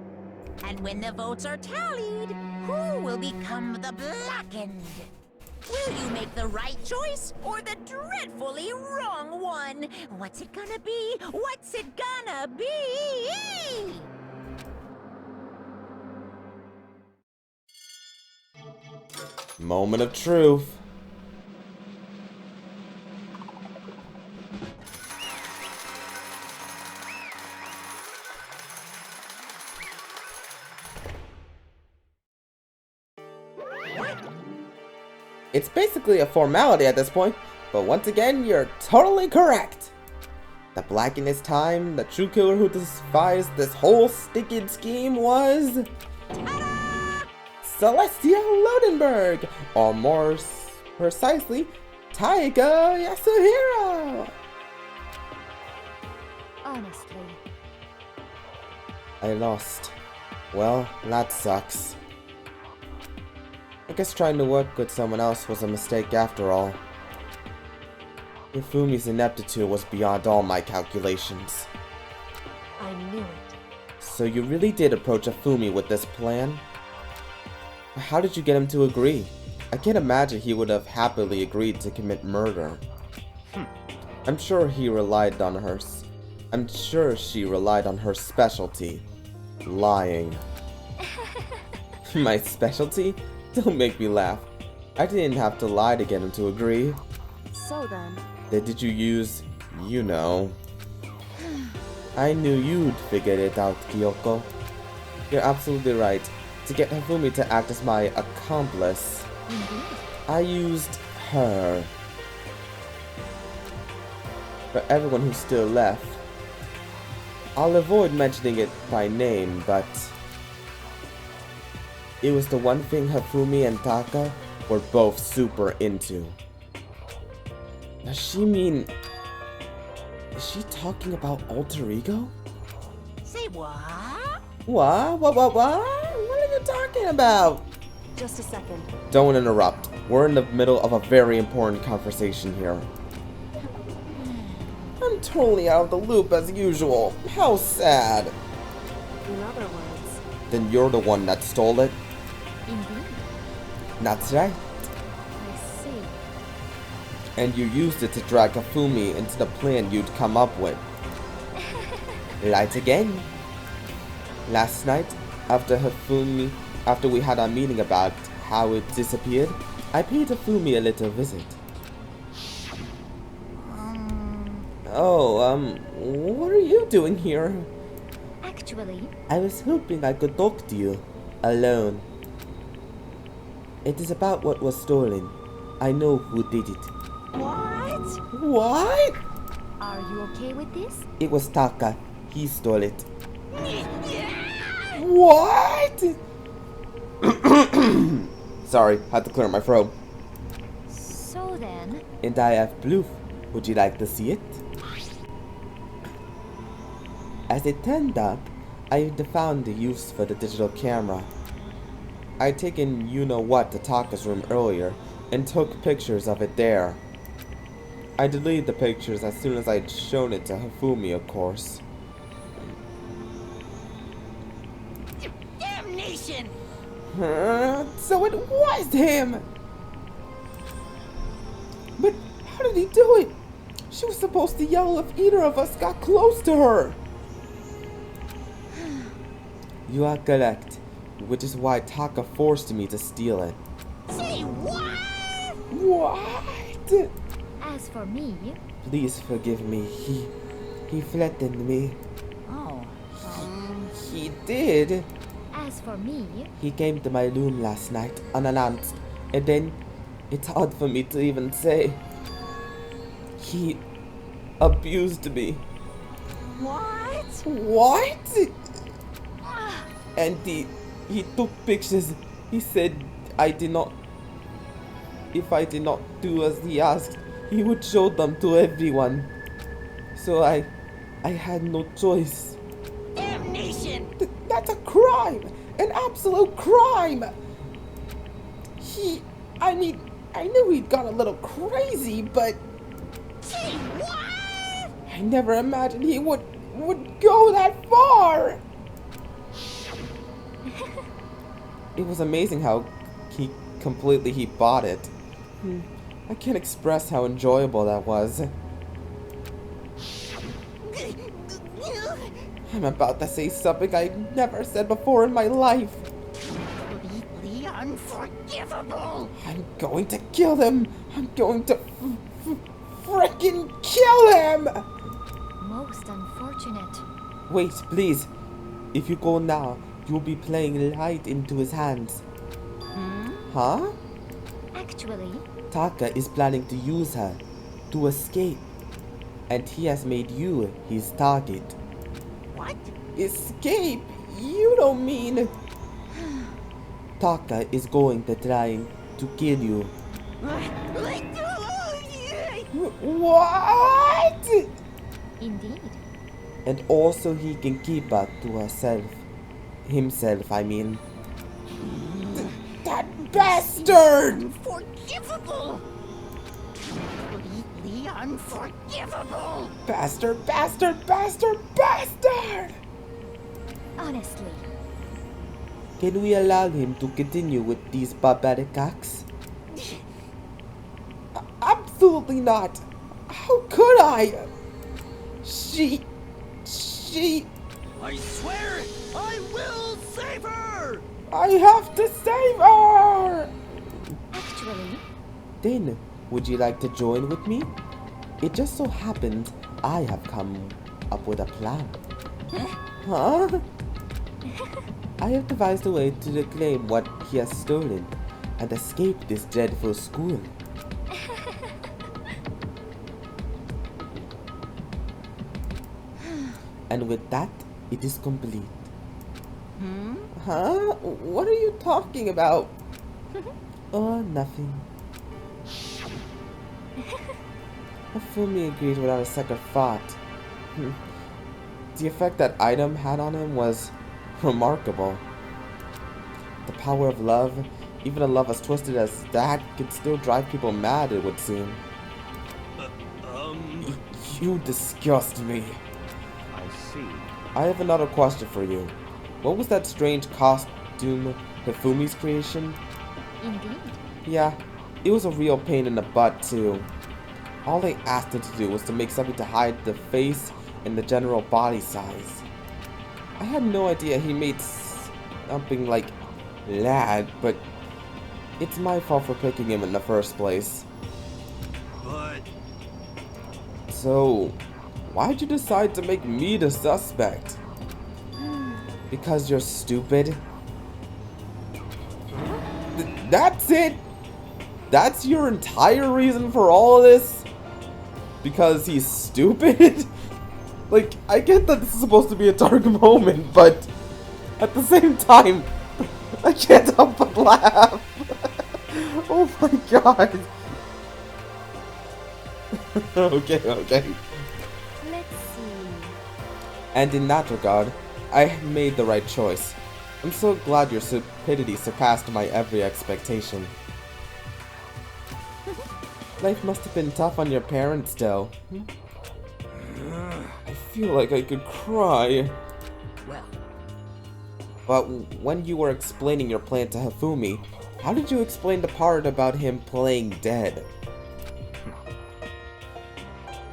And when the votes are tallied, who will become the blackened? Will you make the right choice or the dreadfully wrong one? What's it gonna be? What's it gonna be?
Moment of truth. It's basically a formality at this point, but once again, you're totally correct. The blackened time, the true killer who devised this whole stinking scheme was... Celestia Ludenberg, or more precisely, Taika Yasuhiro.
Honestly.
I lost. Well, that sucks. I guess trying to work with someone else was a mistake after all. Hifumi's ineptitude was beyond all my calculations.
I knew it.
So you really did approach Hifumi with this plan? How did you get him to agree? I can't imagine he would have happily agreed to commit murder. I'm sure she relied on her specialty. Lying. My specialty? Don't make me laugh. I didn't have to lie to get him to agree.
So then...
Then did you use, you know... I knew you'd figured it out, Kyoko. You're absolutely right. To get Hifumi to act as my accomplice, I used her. For everyone who's still left, I'll avoid mentioning it by name, but it was the one thing Hifumi and Taka were both super into. Does she mean... Is she talking about alter ego?
Say what?
What? What are you talking about?
Just a second.
Don't interrupt. We're in the middle of a very important conversation here. I'm totally out of the loop as usual. How sad.
In other words...
Then you're the one that stole it?
Indeed.
That's right.
I see.
And you used it to drag Hifumi into the plan you'd come up with. Right again. Last night, after we had our meeting about how it disappeared, I paid Hifumi a little visit. What are you doing here?
Actually,
I was hoping I could talk to you, alone. It is about what was stolen. I know who did it.
What?
What?
are you okay with this?
It was Taka. He stole it. What? Sorry, had to clear my throat.
So then...
And I have proof. Would you like to see it? As it turned out, I had found the use for the digital camera. I'd taken you-know-what to Taka's room earlier and took pictures of it there. I deleted the pictures as soon as I'd shown it to Hifumi, of course.
Damnation!
So it was him! But how did he do it? She was supposed to yell if either of us got close to her. You are correct, which is why Taka forced me to steal it.
Say what?
What?
As for me...
Please forgive me. He threatened me.
Oh,
He did.
As for me...
He came to my room last night, unannounced, and then it's hard for me to even say. He abused me.
what?
What? And he took pictures. He said if I did not do as he asked, he would show them to everyone. So I had no choice.
Damnation!
That's a crime! An absolute crime! I knew he'd gone a little crazy, but
Say what?
I never imagined he would go that far! It was amazing how he bought it. I can't express how enjoyable that was. I'm about to say something I never said before in my life.
Completely unforgivable!
I'm going to kill him! I'm going to frickin' kill him!
Most unfortunate.
Wait, please. If you go now, you'll be playing right into his hands. Huh?
Actually,
Taka is planning to use her to escape. And he has made you his target.
What?
Escape? You don't mean... Taka is going to try to kill you. What?
indeed.
And also he can keep her to herself. Himself, I mean. bastard!
Unforgivable! Completely unforgivable!
Bastard, bastard, bastard, bastard!
Honestly,
Can we allow him to continue with these barbaric acts? Absolutely not! How could I? She...
I swear I will save her!
I have to save her!
actually,
Then, would you like to join with me? It just so happens I have come up with a plan. Huh? I have devised a way to reclaim what he has stolen and escape this dreadful school. And with that, it is complete. Huh? What are you talking about? Oh, nothing. Hifumi agreed without a second thought. The effect that item had on him was remarkable. The power of love, even a love as twisted as that, could still drive people mad, it would seem. You disgust me.
I see.
I have another question for you. What was that strange costume Hifumi's creation?
indeed.
Yeah, it was a real pain in the butt too. All they asked him to do was to make something to hide the face and the general body size. I had no idea he made something like that, but it's my fault for picking him in the first place.
But
So, why'd you decide to make me the suspect? Because you're stupid? That's it? That's your entire reason for all of this? Because he's stupid? Like, I get that this is supposed to be a dark moment, but at the same time, I can't help but laugh. Oh my god. Okay.
Let's see.
And in that regard, I made the right choice. I'm so glad your stupidity surpassed my every expectation. Life must have been tough on your parents, though. I feel like I could cry.
Well,
But when you were explaining your plan to Hifumi, how did you explain the part about him playing dead?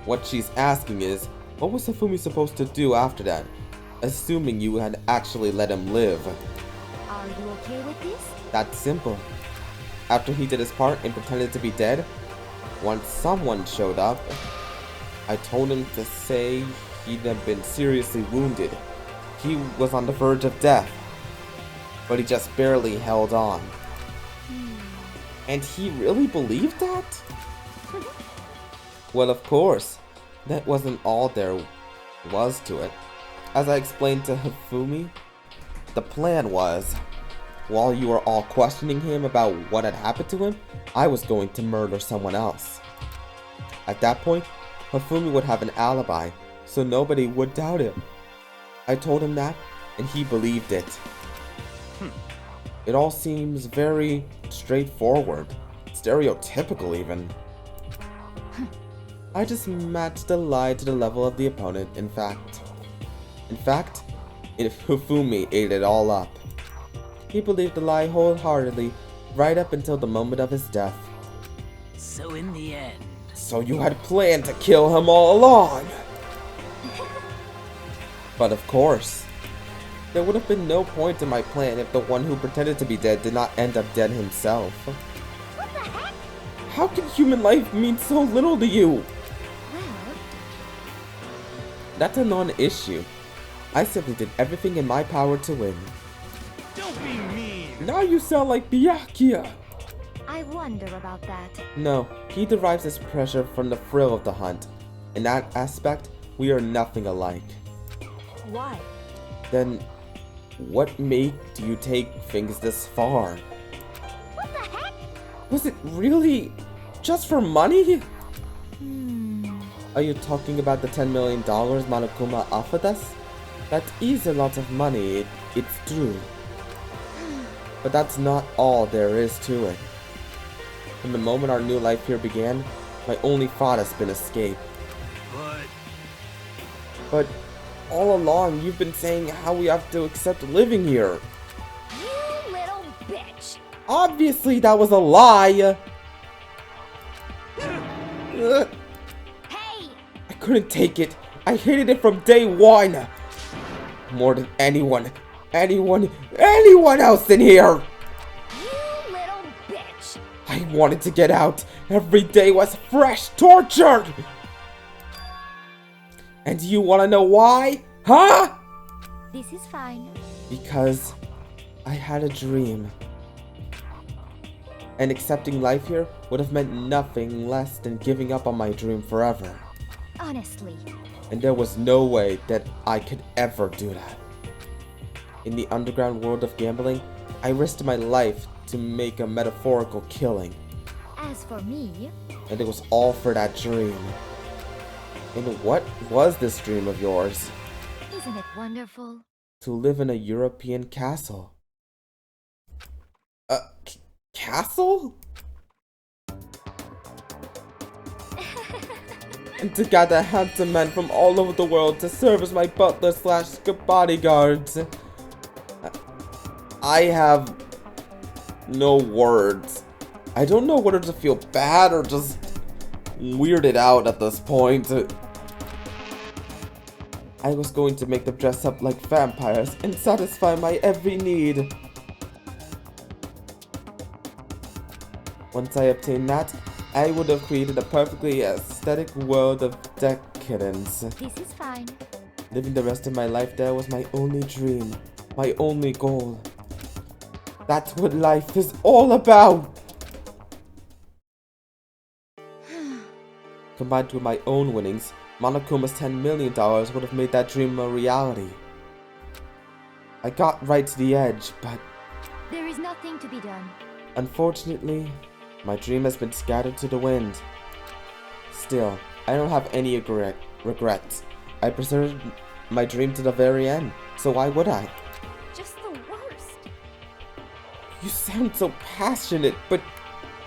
What she's asking is, what was Hifumi supposed to do after that? Assuming you had actually let him live.
Are you okay with this?
That's simple. After he did his part and pretended to be dead, once someone showed up, I told him to say he'd have been seriously wounded. He was on the verge of death, but he just barely held on. And he really believed that? Well, of course, that wasn't all there was to it. As I explained to Hifumi, the plan was, while you were all questioning him about what had happened to him, I was going to murder someone else. At that point, Hifumi would have an alibi, so nobody would doubt him. I told him that, and he believed it. It all seems very straightforward, stereotypical even. I just matched the lie to the level of the opponent, in fact. If Hifumi ate it all up. He believed the lie wholeheartedly, right up until the moment of his death.
so in the end,
So you had planned to kill him all along! But of course, there would have been no point in my plan if the one who pretended to be dead did not end up dead himself.
What the heck?
How can human life mean so little to you?
Well,
That's a non-issue. I simply did everything in my power to win.
don't be mean.
Now you sound like Byakuya!
I wonder about that.
No, he derives his pressure from the thrill of the hunt. In that aspect, we are nothing alike.
Why?
Then, what made you take things this far?
What the heck?
Was it really just for money?
Hmm.
Are you talking about the $10 million Monokuma offered us? That is a lot of money, it's true. But that's not all there is to it. From the moment our new life here began, my only thought has been escape. But all along, you've been saying how we have to accept living here.
You little bitch!
Obviously, that was a lie.
Hey!
I couldn't take it. I hated it from day one. More than anyone else in here.
You little bitch!
I wanted to get out. Every day was fresh torture. And you want to know why? Huh?
This is fine.
Because I had a dream. And accepting life here would have meant nothing less than giving up on my dream forever.
Honestly.
And there was no way that I could ever do that. In the underground world of gambling, I risked my life to make a metaphorical killing.
As for me...
And it was all for that dream. And what was this dream of yours?
Isn't it wonderful?
To live in a European castle. A castle? And to gather handsome men from all over the world to serve as my butler slash bodyguards. I have no words. I don't know whether to feel bad or just weirded out at this point. I was going to make them dress up like vampires and satisfy my every need. Once I obtained that, I would have created a perfectly aesthetic world of decadence.
This is fine.
Living the rest of my life there was my only dream, my only goal. That's what life is all about! Combined with my own winnings, Monokuma's $10 million would have made that dream a reality. I got right to the edge, but...
There is nothing to be done.
Unfortunately, my dream has been scattered to the wind. Still, I don't have any regrets. I preserved my dream to the very end, so why would I?
Just the worst.
You sound so passionate, but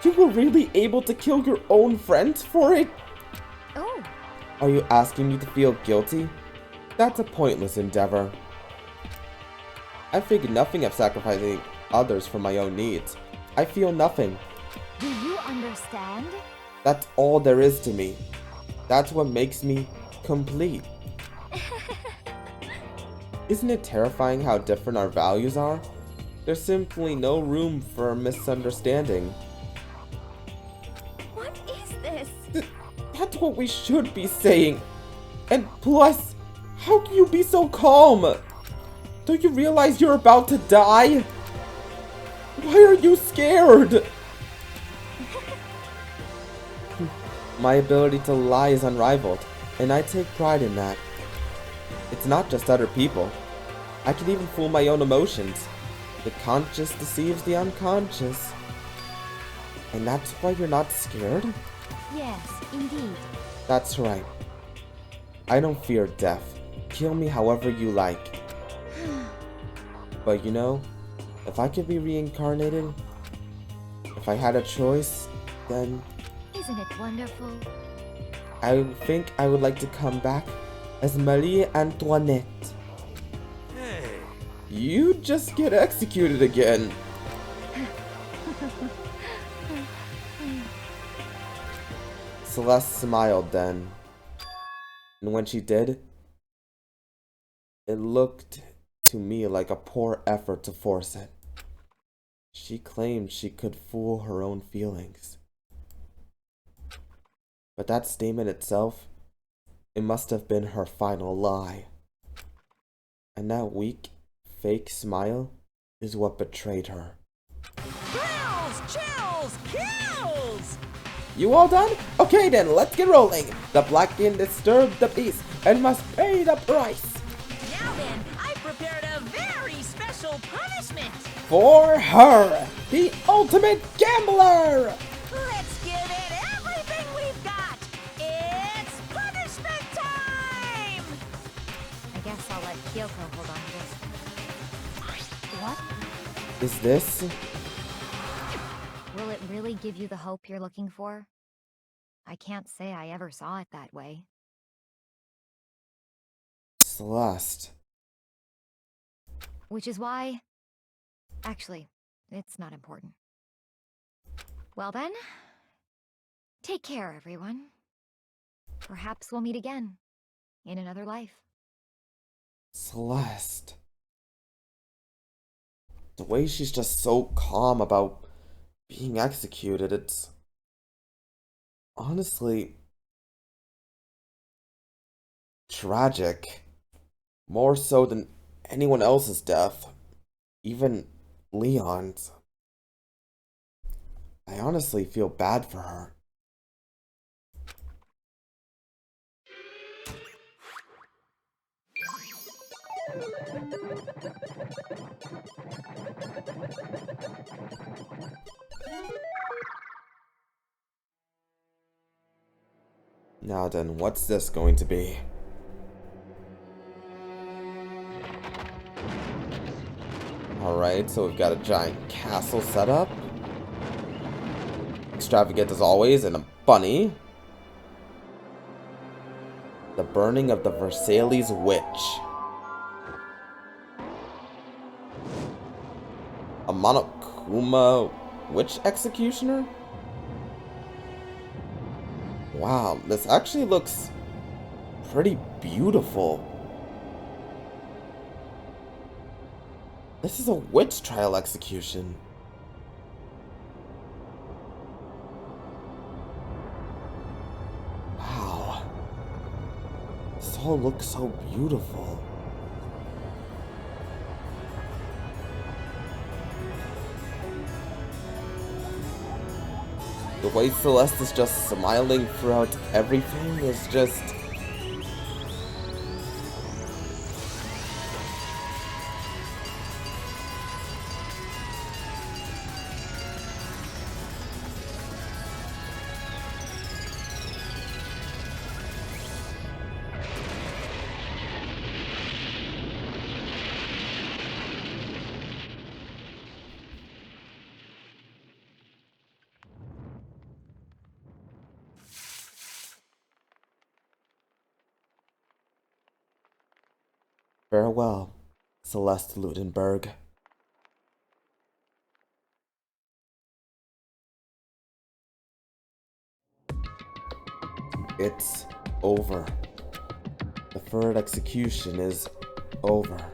you were really able to kill your own friends for it?
Oh.
Are you asking me to feel guilty? That's a pointless endeavor. I figured nothing of sacrificing others for my own needs. I feel nothing.
Do you understand?
That's all there is to me. That's what makes me complete. Isn't it terrifying how different our values are? There's simply no room for a misunderstanding.
What is this?
That's what we should be saying. And plus, how can you be so calm? Don't you realize you're about to die? Why are you scared? My ability to lie is unrivaled, and I take pride in that. It's not just other people. I can even fool my own emotions. The conscious deceives the unconscious. And that's why you're not scared?
Yes, indeed.
That's right. I don't fear death. Kill me however you like. But you know, if I could be reincarnated, if I had a choice, then...
Isn't it wonderful?
I think I would like to come back as Marie Antoinette.
Hey.
You just get executed again. Celeste smiled then. And when she did, it looked to me like a poor effort to force it. She claimed she could fool her own feelings. But that statement itself, it must have been her final lie. And that weak, fake smile is what betrayed her.
Thrills, chills, kills!
You all done? Okay then, let's get rolling. The Blackened disturbed the peace and must pay the price.
Now then, I prepared a very special punishment.
For her, the ultimate gambler!
Let's give it everything we've got. It's punishment time!
I guess I'll let Kyoko hold on to this. What?
Is this?
Will it really give you the hope you're looking for? I can't say I ever saw it that way.
Celeste.
Which is why... Actually, it's not important. Well then, take care, everyone. Perhaps we'll meet again, in another life.
Celeste. The way she's just so calm about being executed, it's honestly tragic. More so than anyone else's death. Even Leon's. I honestly feel bad for her. Now then, what's this going to be? Alright, so we've got a giant castle set up. Extravagant as always, and a bunny. The burning of the Versailles witch. A Monokuma witch executioner? Wow, this actually looks pretty beautiful. This is a witch trial execution. Wow. This all looks so beautiful. The way Celeste is just smiling throughout everything is just... Farewell, Celeste Ludenberg. It's over. The third execution is over.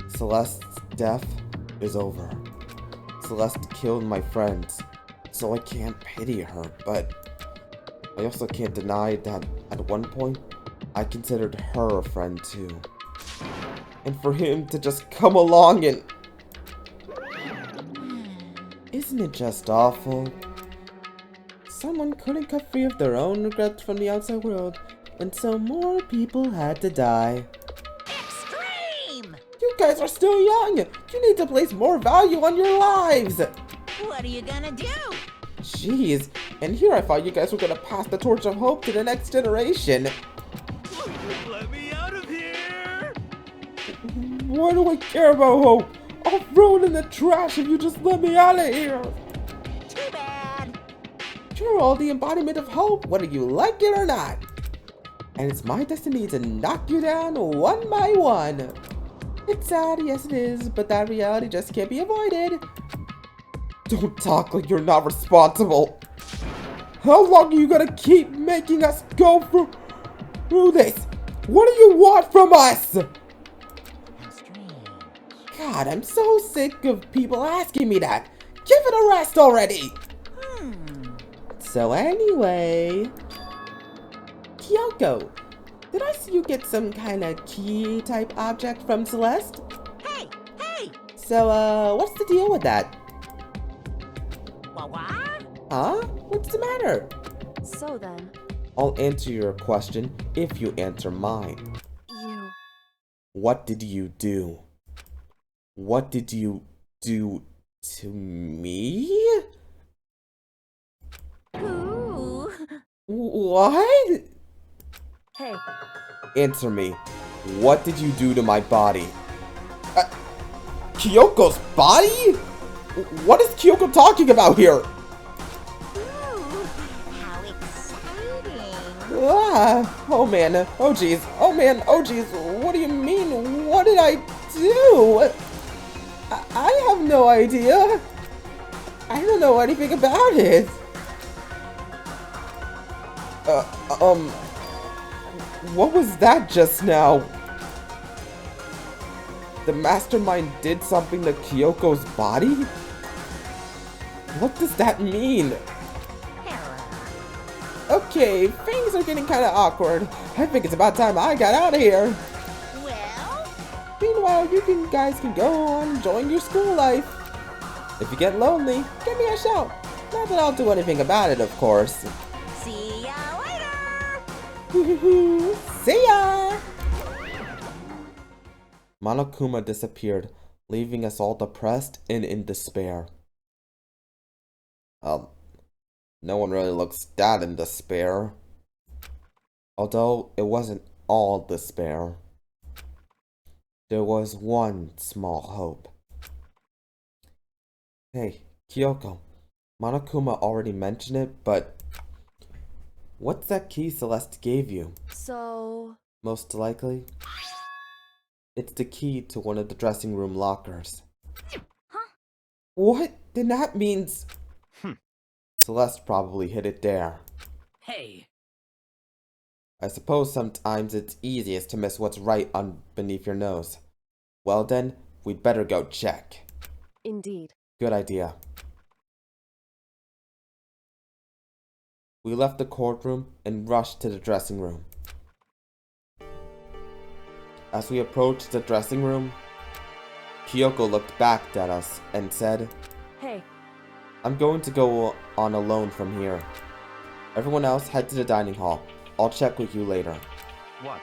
Celeste's death is over. Celeste killed my friends, so I can't pity her, but I also can't deny that at one point, I considered her a friend too. And for him to just come along and... Isn't it just awful? Someone couldn't cut free of their own regrets from the outside world, and so more people had to die.
Extreme!
You guys are still young! You need to place more value on your lives!
What are you gonna do?
Jeez, and here I thought you guys were gonna pass the torch of hope to the next generation.
Let me out of here!
Why do I care about hope? I'll throw it in the trash if you just let me out of here!
Too bad.
You're all the embodiment of hope, whether you like it or not. And it's my destiny to knock you down one by one. It's sad, yes it is, but that reality just can't be avoided. Don't talk like you're not responsible. How long are you gonna keep making us go through this? What do you want from us? God, I'm so sick of people asking me that. Give it a rest already. So anyway, Kyoko, did I see you get some kind of key type object from Celeste?
Hey, hey!
So, what's the deal with that?
What?
Huh? What's the matter?
So then,
I'll answer your question if you answer mine.
you...
What did you do? What did you do to me?
Ooh.
What?
Hey,
Answer me. What did you do to my body? Kyoko's body? What is Kyoko talking about here?
Ooh, how exciting!
Ah, oh man, oh jeez, oh man, oh jeez, what do you mean? What did I do? I have no idea. I don't know anything about it. What was that just now? The mastermind did something to Kyoko's body? What does that mean? Okay, things are getting kind of awkward. I think it's about time I got out of here.
Well,
Meanwhile, guys can go on enjoying your school life. If you get lonely, give me a shout. Not that I'll do anything about it, of course.
see ya later!
See ya! Monokuma disappeared, leaving us all depressed and in despair. No one really looks that in despair. Although it wasn't all despair. There was one small hope. Hey, Kyoko. Monokuma already mentioned it, but what's that key Celeste gave you?
So...
Most likely, it's the key to one of the dressing room lockers.
Huh?
What? Then that means... Celeste probably hid it there.
Hey,
I suppose sometimes it's easiest to miss what's right beneath your nose. Well then, we'd better go check.
Indeed.
Good idea. We left the courtroom and rushed to the dressing room. As we approached the dressing room, Kyoko looked back at us and said,
Hey,
I'm going to go on alone from here. Everyone else head to the dining hall. I'll check with you later.
What?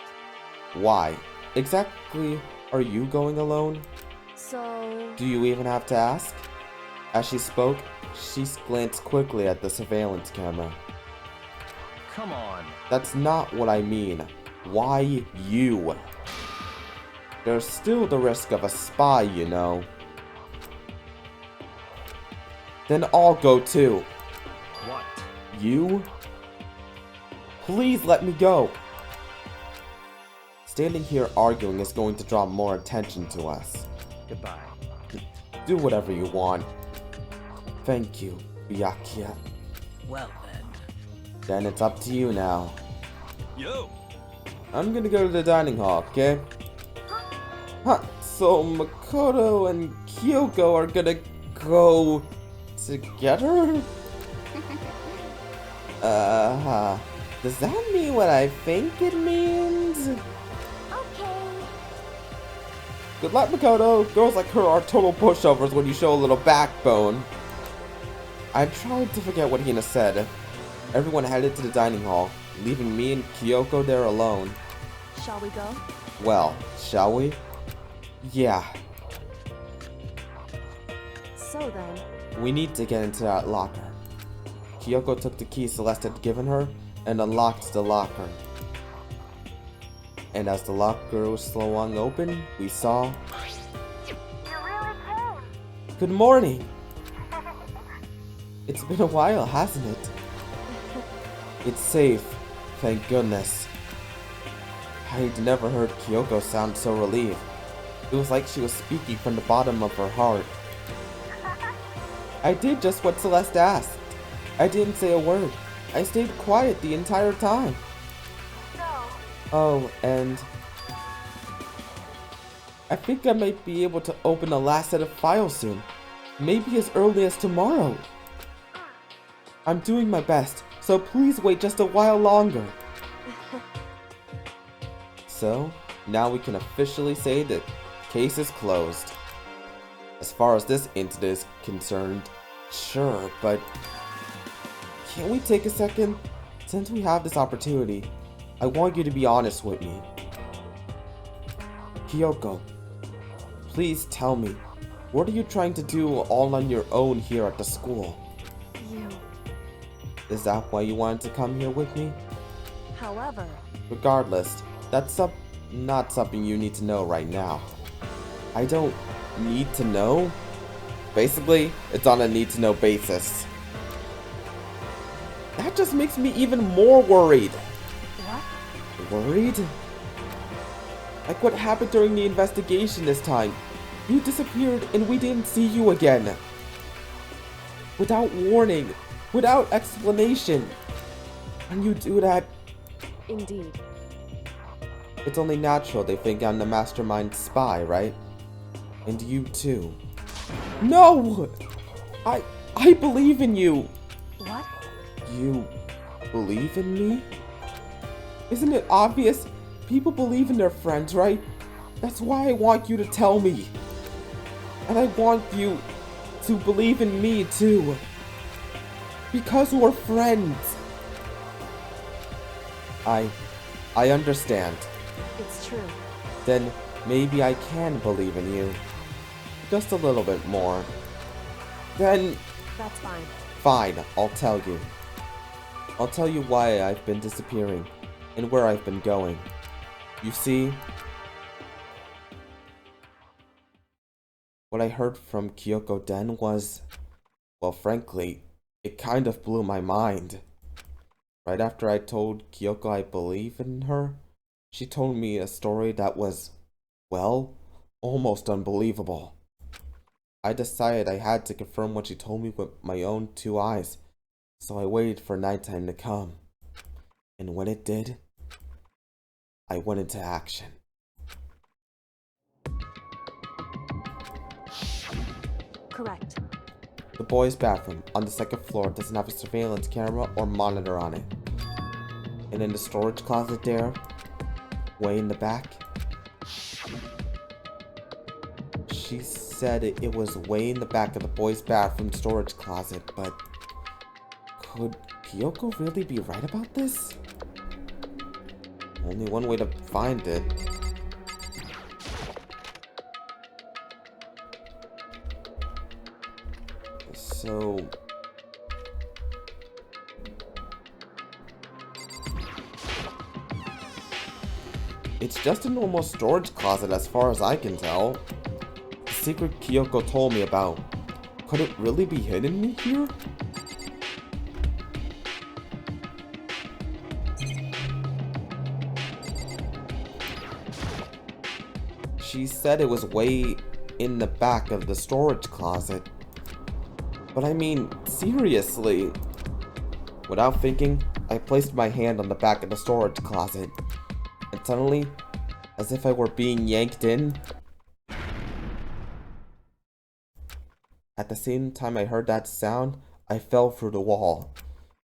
Why? Exactly are you going alone?
so...
Do you even have to ask? As she spoke, she glanced quickly at the surveillance camera.
Come on.
That's not what I mean. Why you? There's still the risk of a spy, you know. Then I'll go too.
What?
You? Please let me go. Standing here arguing is going to draw more attention to us.
Goodbye.
Do whatever you want. Thank you, Byakuya.
well then.
Then it's up to you now.
Yo!
I'm gonna go to the dining hall, okay? Huh, so Makoto and Kyoko are gonna go together? Does that mean what I think it means?
Okay.
Good luck, Makoto. Girls like her are total pushovers when you show a little backbone. I tried to forget what Hina said. Everyone headed to the dining hall, leaving me and Kyoko there alone.
Shall we go?
Well, shall we? Yeah,
So then...
we need to get into that locker. Kyoko took the key Celeste had given her and unlocked the locker. And as the locker was swung open, we saw...
You really came.
Good morning! It's been a while, hasn't it? It's safe, thank goodness. I'd never heard Kyoko sound so relieved. It was like she was speaking from the bottom of her heart. I did just what Celeste asked. I didn't say a word. I stayed quiet the entire time.
So,
Oh, and I think I might be able to open the last set of files soon. Maybe as early as tomorrow. I'm doing my best, so please wait just a while longer. So, now we can officially say the case is closed. As far as this incident is concerned, sure, but can't we take a second? Since we have this opportunity, I want you to be honest with me. Kyoko, please tell me, what are you trying to do all on your own here at the school?
You...
Is that why you wanted to come here with me?
However...
Regardless, that's not something you need to know right now. I don't need to know? Basically, it's on a need to know basis. That just makes me even more worried.
What?
Worried? Like what happened during the investigation this time. You disappeared and we didn't see you again. Without warning, without explanation. When you do that,
Indeed.
it's only natural they think I'm the mastermind spy, right? And you too. No! I believe in you!
What?
You believe in me? Isn't it obvious? People believe in their friends, right? That's why I want you to tell me. And I want you to believe in me too. Because we're friends. I understand.
It's true.
Then maybe I can believe in you. Just a little bit more. Then,
That's fine.
fine, I'll tell you. I'll tell you why I've been disappearing and where I've been going. You see, what I heard from Kyoko Den was, well, frankly, it kind of blew my mind. Right after I told Kyoko I believe in her, she told me a story that was, well, almost unbelievable. I decided I had to confirm what she told me with my own two eyes, so I waited for nighttime to come. And when it did, I went into action.
Correct.
The boys' bathroom on the second floor doesn't have a surveillance camera or monitor on it. And in the storage closet there, way in the back, she said it was way in the back of the boys' bathroom storage closet, but could Kyoko really be right about this? Only one way to find it. So... it's just a normal storage closet as far as I can tell. The secret Kyoko told me about. Could it really be hidden here? She said it was way in the back of the storage closet. But I mean, seriously. Without thinking, I placed my hand on the back of the storage closet. And suddenly, as if I were being yanked in, at the same time I heard that sound, I fell through the wall.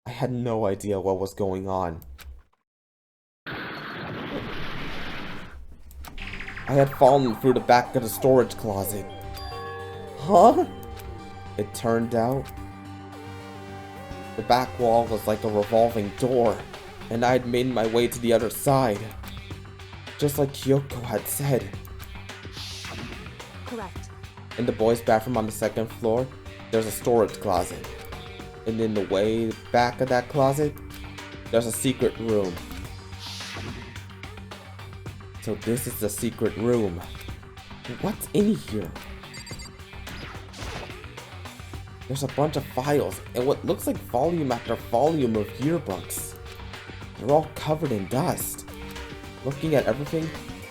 I had no idea what was going on. I had fallen through the back of the storage closet. Huh? It turned out, the back wall was like a revolving door, and I had made my way to the other side. Just like Kyoko had said.
Correct.
In the boys' bathroom on the second floor, there's a storage closet. And in the way back of that closet, there's a secret room. So this is the secret room. What's in here? There's a bunch of files and what looks like volume after volume of yearbooks. They're all covered in dust. Looking at everything,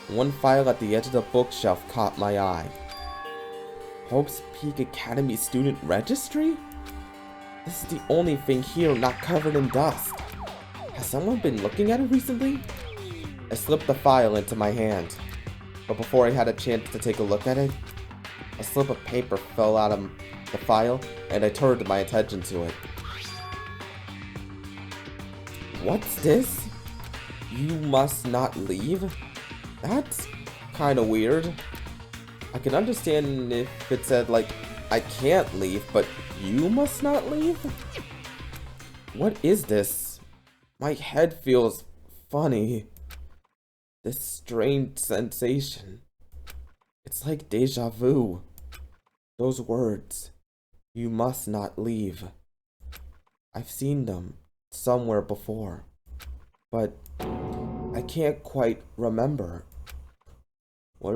one file at the edge of the bookshelf caught my eye. Hope's Peak Academy Student Registry? This is the only thing here not covered in dust. Has someone been looking at it recently? I slipped the file into my hand, but before I had a chance to take a look at it, a slip of paper fell out of the file and I turned my attention to it. What's this? You must not leave? That's kinda weird. I can understand if it said like, I can't leave, but you must not leave? What is this? My head feels funny. This strange sensation. It's like deja vu. Those words. You must not leave. I've seen them somewhere before, but I can't quite remember. What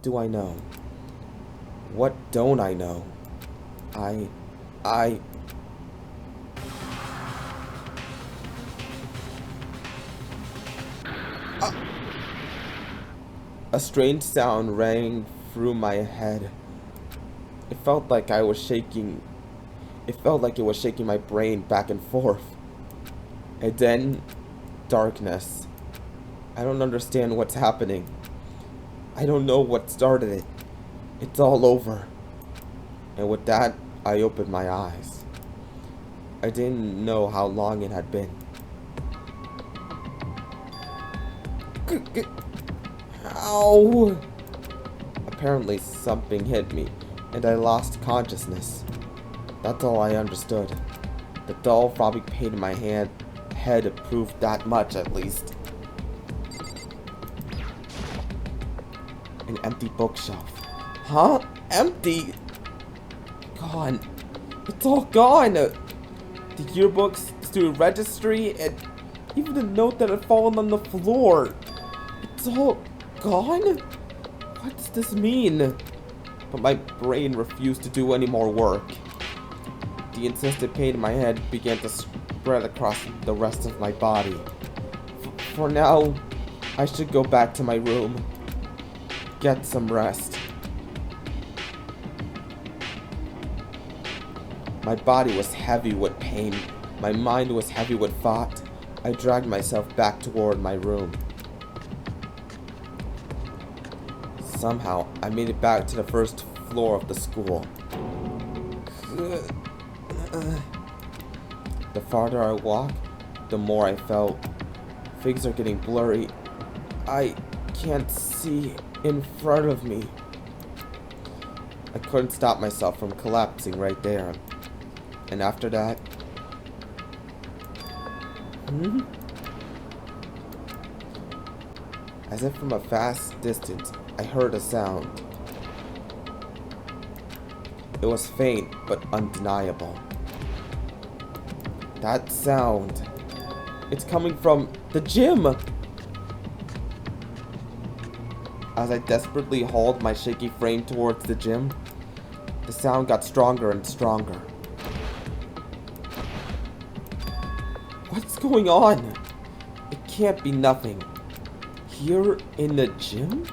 do I know? What don't I know? A strange sound rang through my head. It felt like I was shaking. It felt like it was shaking my brain back and forth. And then, darkness. I don't understand what's happening. I don't know what started it. It's all over. And with that, I opened my eyes. I didn't know how long it had been. Ow! Apparently something hit me, and I lost consciousness. That's all I understood. The doll probably painted my head proved that much at least. An empty bookshelf. Huh? Empty? Gone. It's all gone! The yearbooks, student registry, and even the note that had fallen on the floor. It's all gone? What does this mean? But my brain refused to do any more work. The insistent pain in my head began to spread across the rest of my body. For now, I should go back to my room. Get some rest. My body was heavy with pain. My mind was heavy with thought. I dragged myself back toward my room. Somehow, I made it back to the first floor of the school. The farther I walk, the more I felt. Things are getting blurry. I can't see in front of me. I couldn't stop myself from collapsing right there. And after that... As if from a vast distance, I heard a sound. It was faint, but undeniable. That sound... It's coming from the gym! As I desperately hauled my shaky frame towards the gym, the sound got stronger and stronger. What's going on? It can't be nothing. Here in the gym?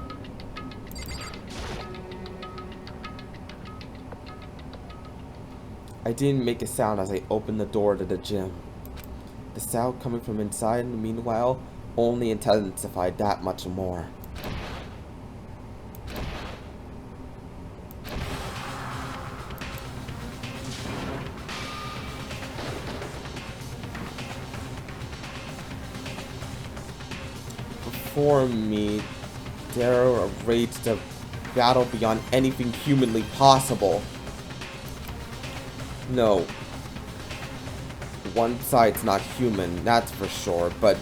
I didn't make a sound as I opened the door to the gym. The sound coming from inside, meanwhile, only intensified that much more. Before me, there raged a battle beyond anything humanly possible. No. One side's not human, that's for sure, but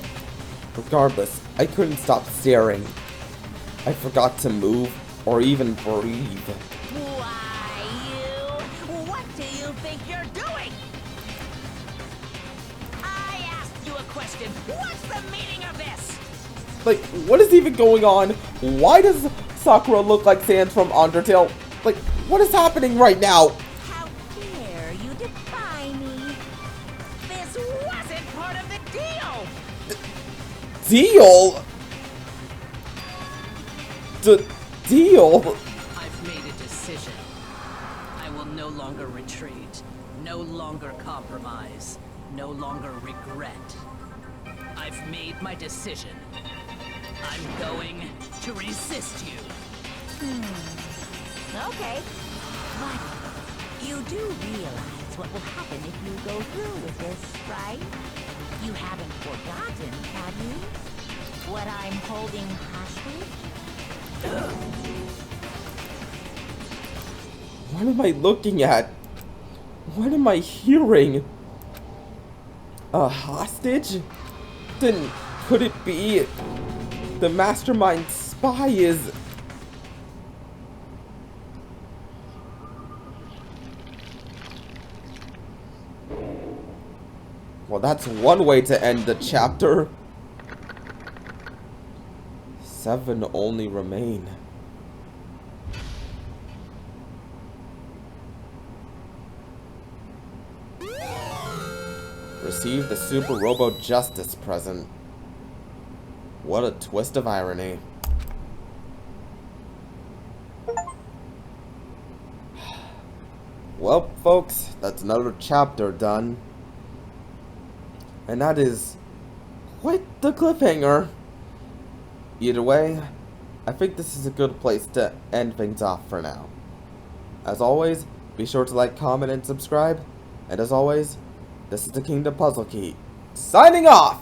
regardless, I couldn't stop staring. I forgot to move or even breathe.
Why, you? What do you think you're doing? I asked you a question. What's the meaning of this?
Like, what is even going on? Why does Sakura look like Sans from Undertale? Like, what is happening right now?
How dare you defy me? This wasn't part of the deal!
Deal? The deal?
I've made a decision. I will no longer retreat, no longer compromise, no longer regret. I've made my decision. I'm going to resist you.
Okay. But you do realize what will happen if you go through with this, right? You haven't forgotten, have you? What I'm holding hostage?
What am I looking at? What am I hearing? A hostage? Then could it be the mastermind spy is... Well, that's one way to end the chapter. 7 only remain. Receive the Super Robo Justice present. What a twist of irony. Well, folks, that's another chapter done. And that is quite the cliffhanger. Either way, I think this is a good place to end things off for now. As always, be sure to like, comment, and subscribe. And as always, this is the Kingdom Puzzle Key, signing off!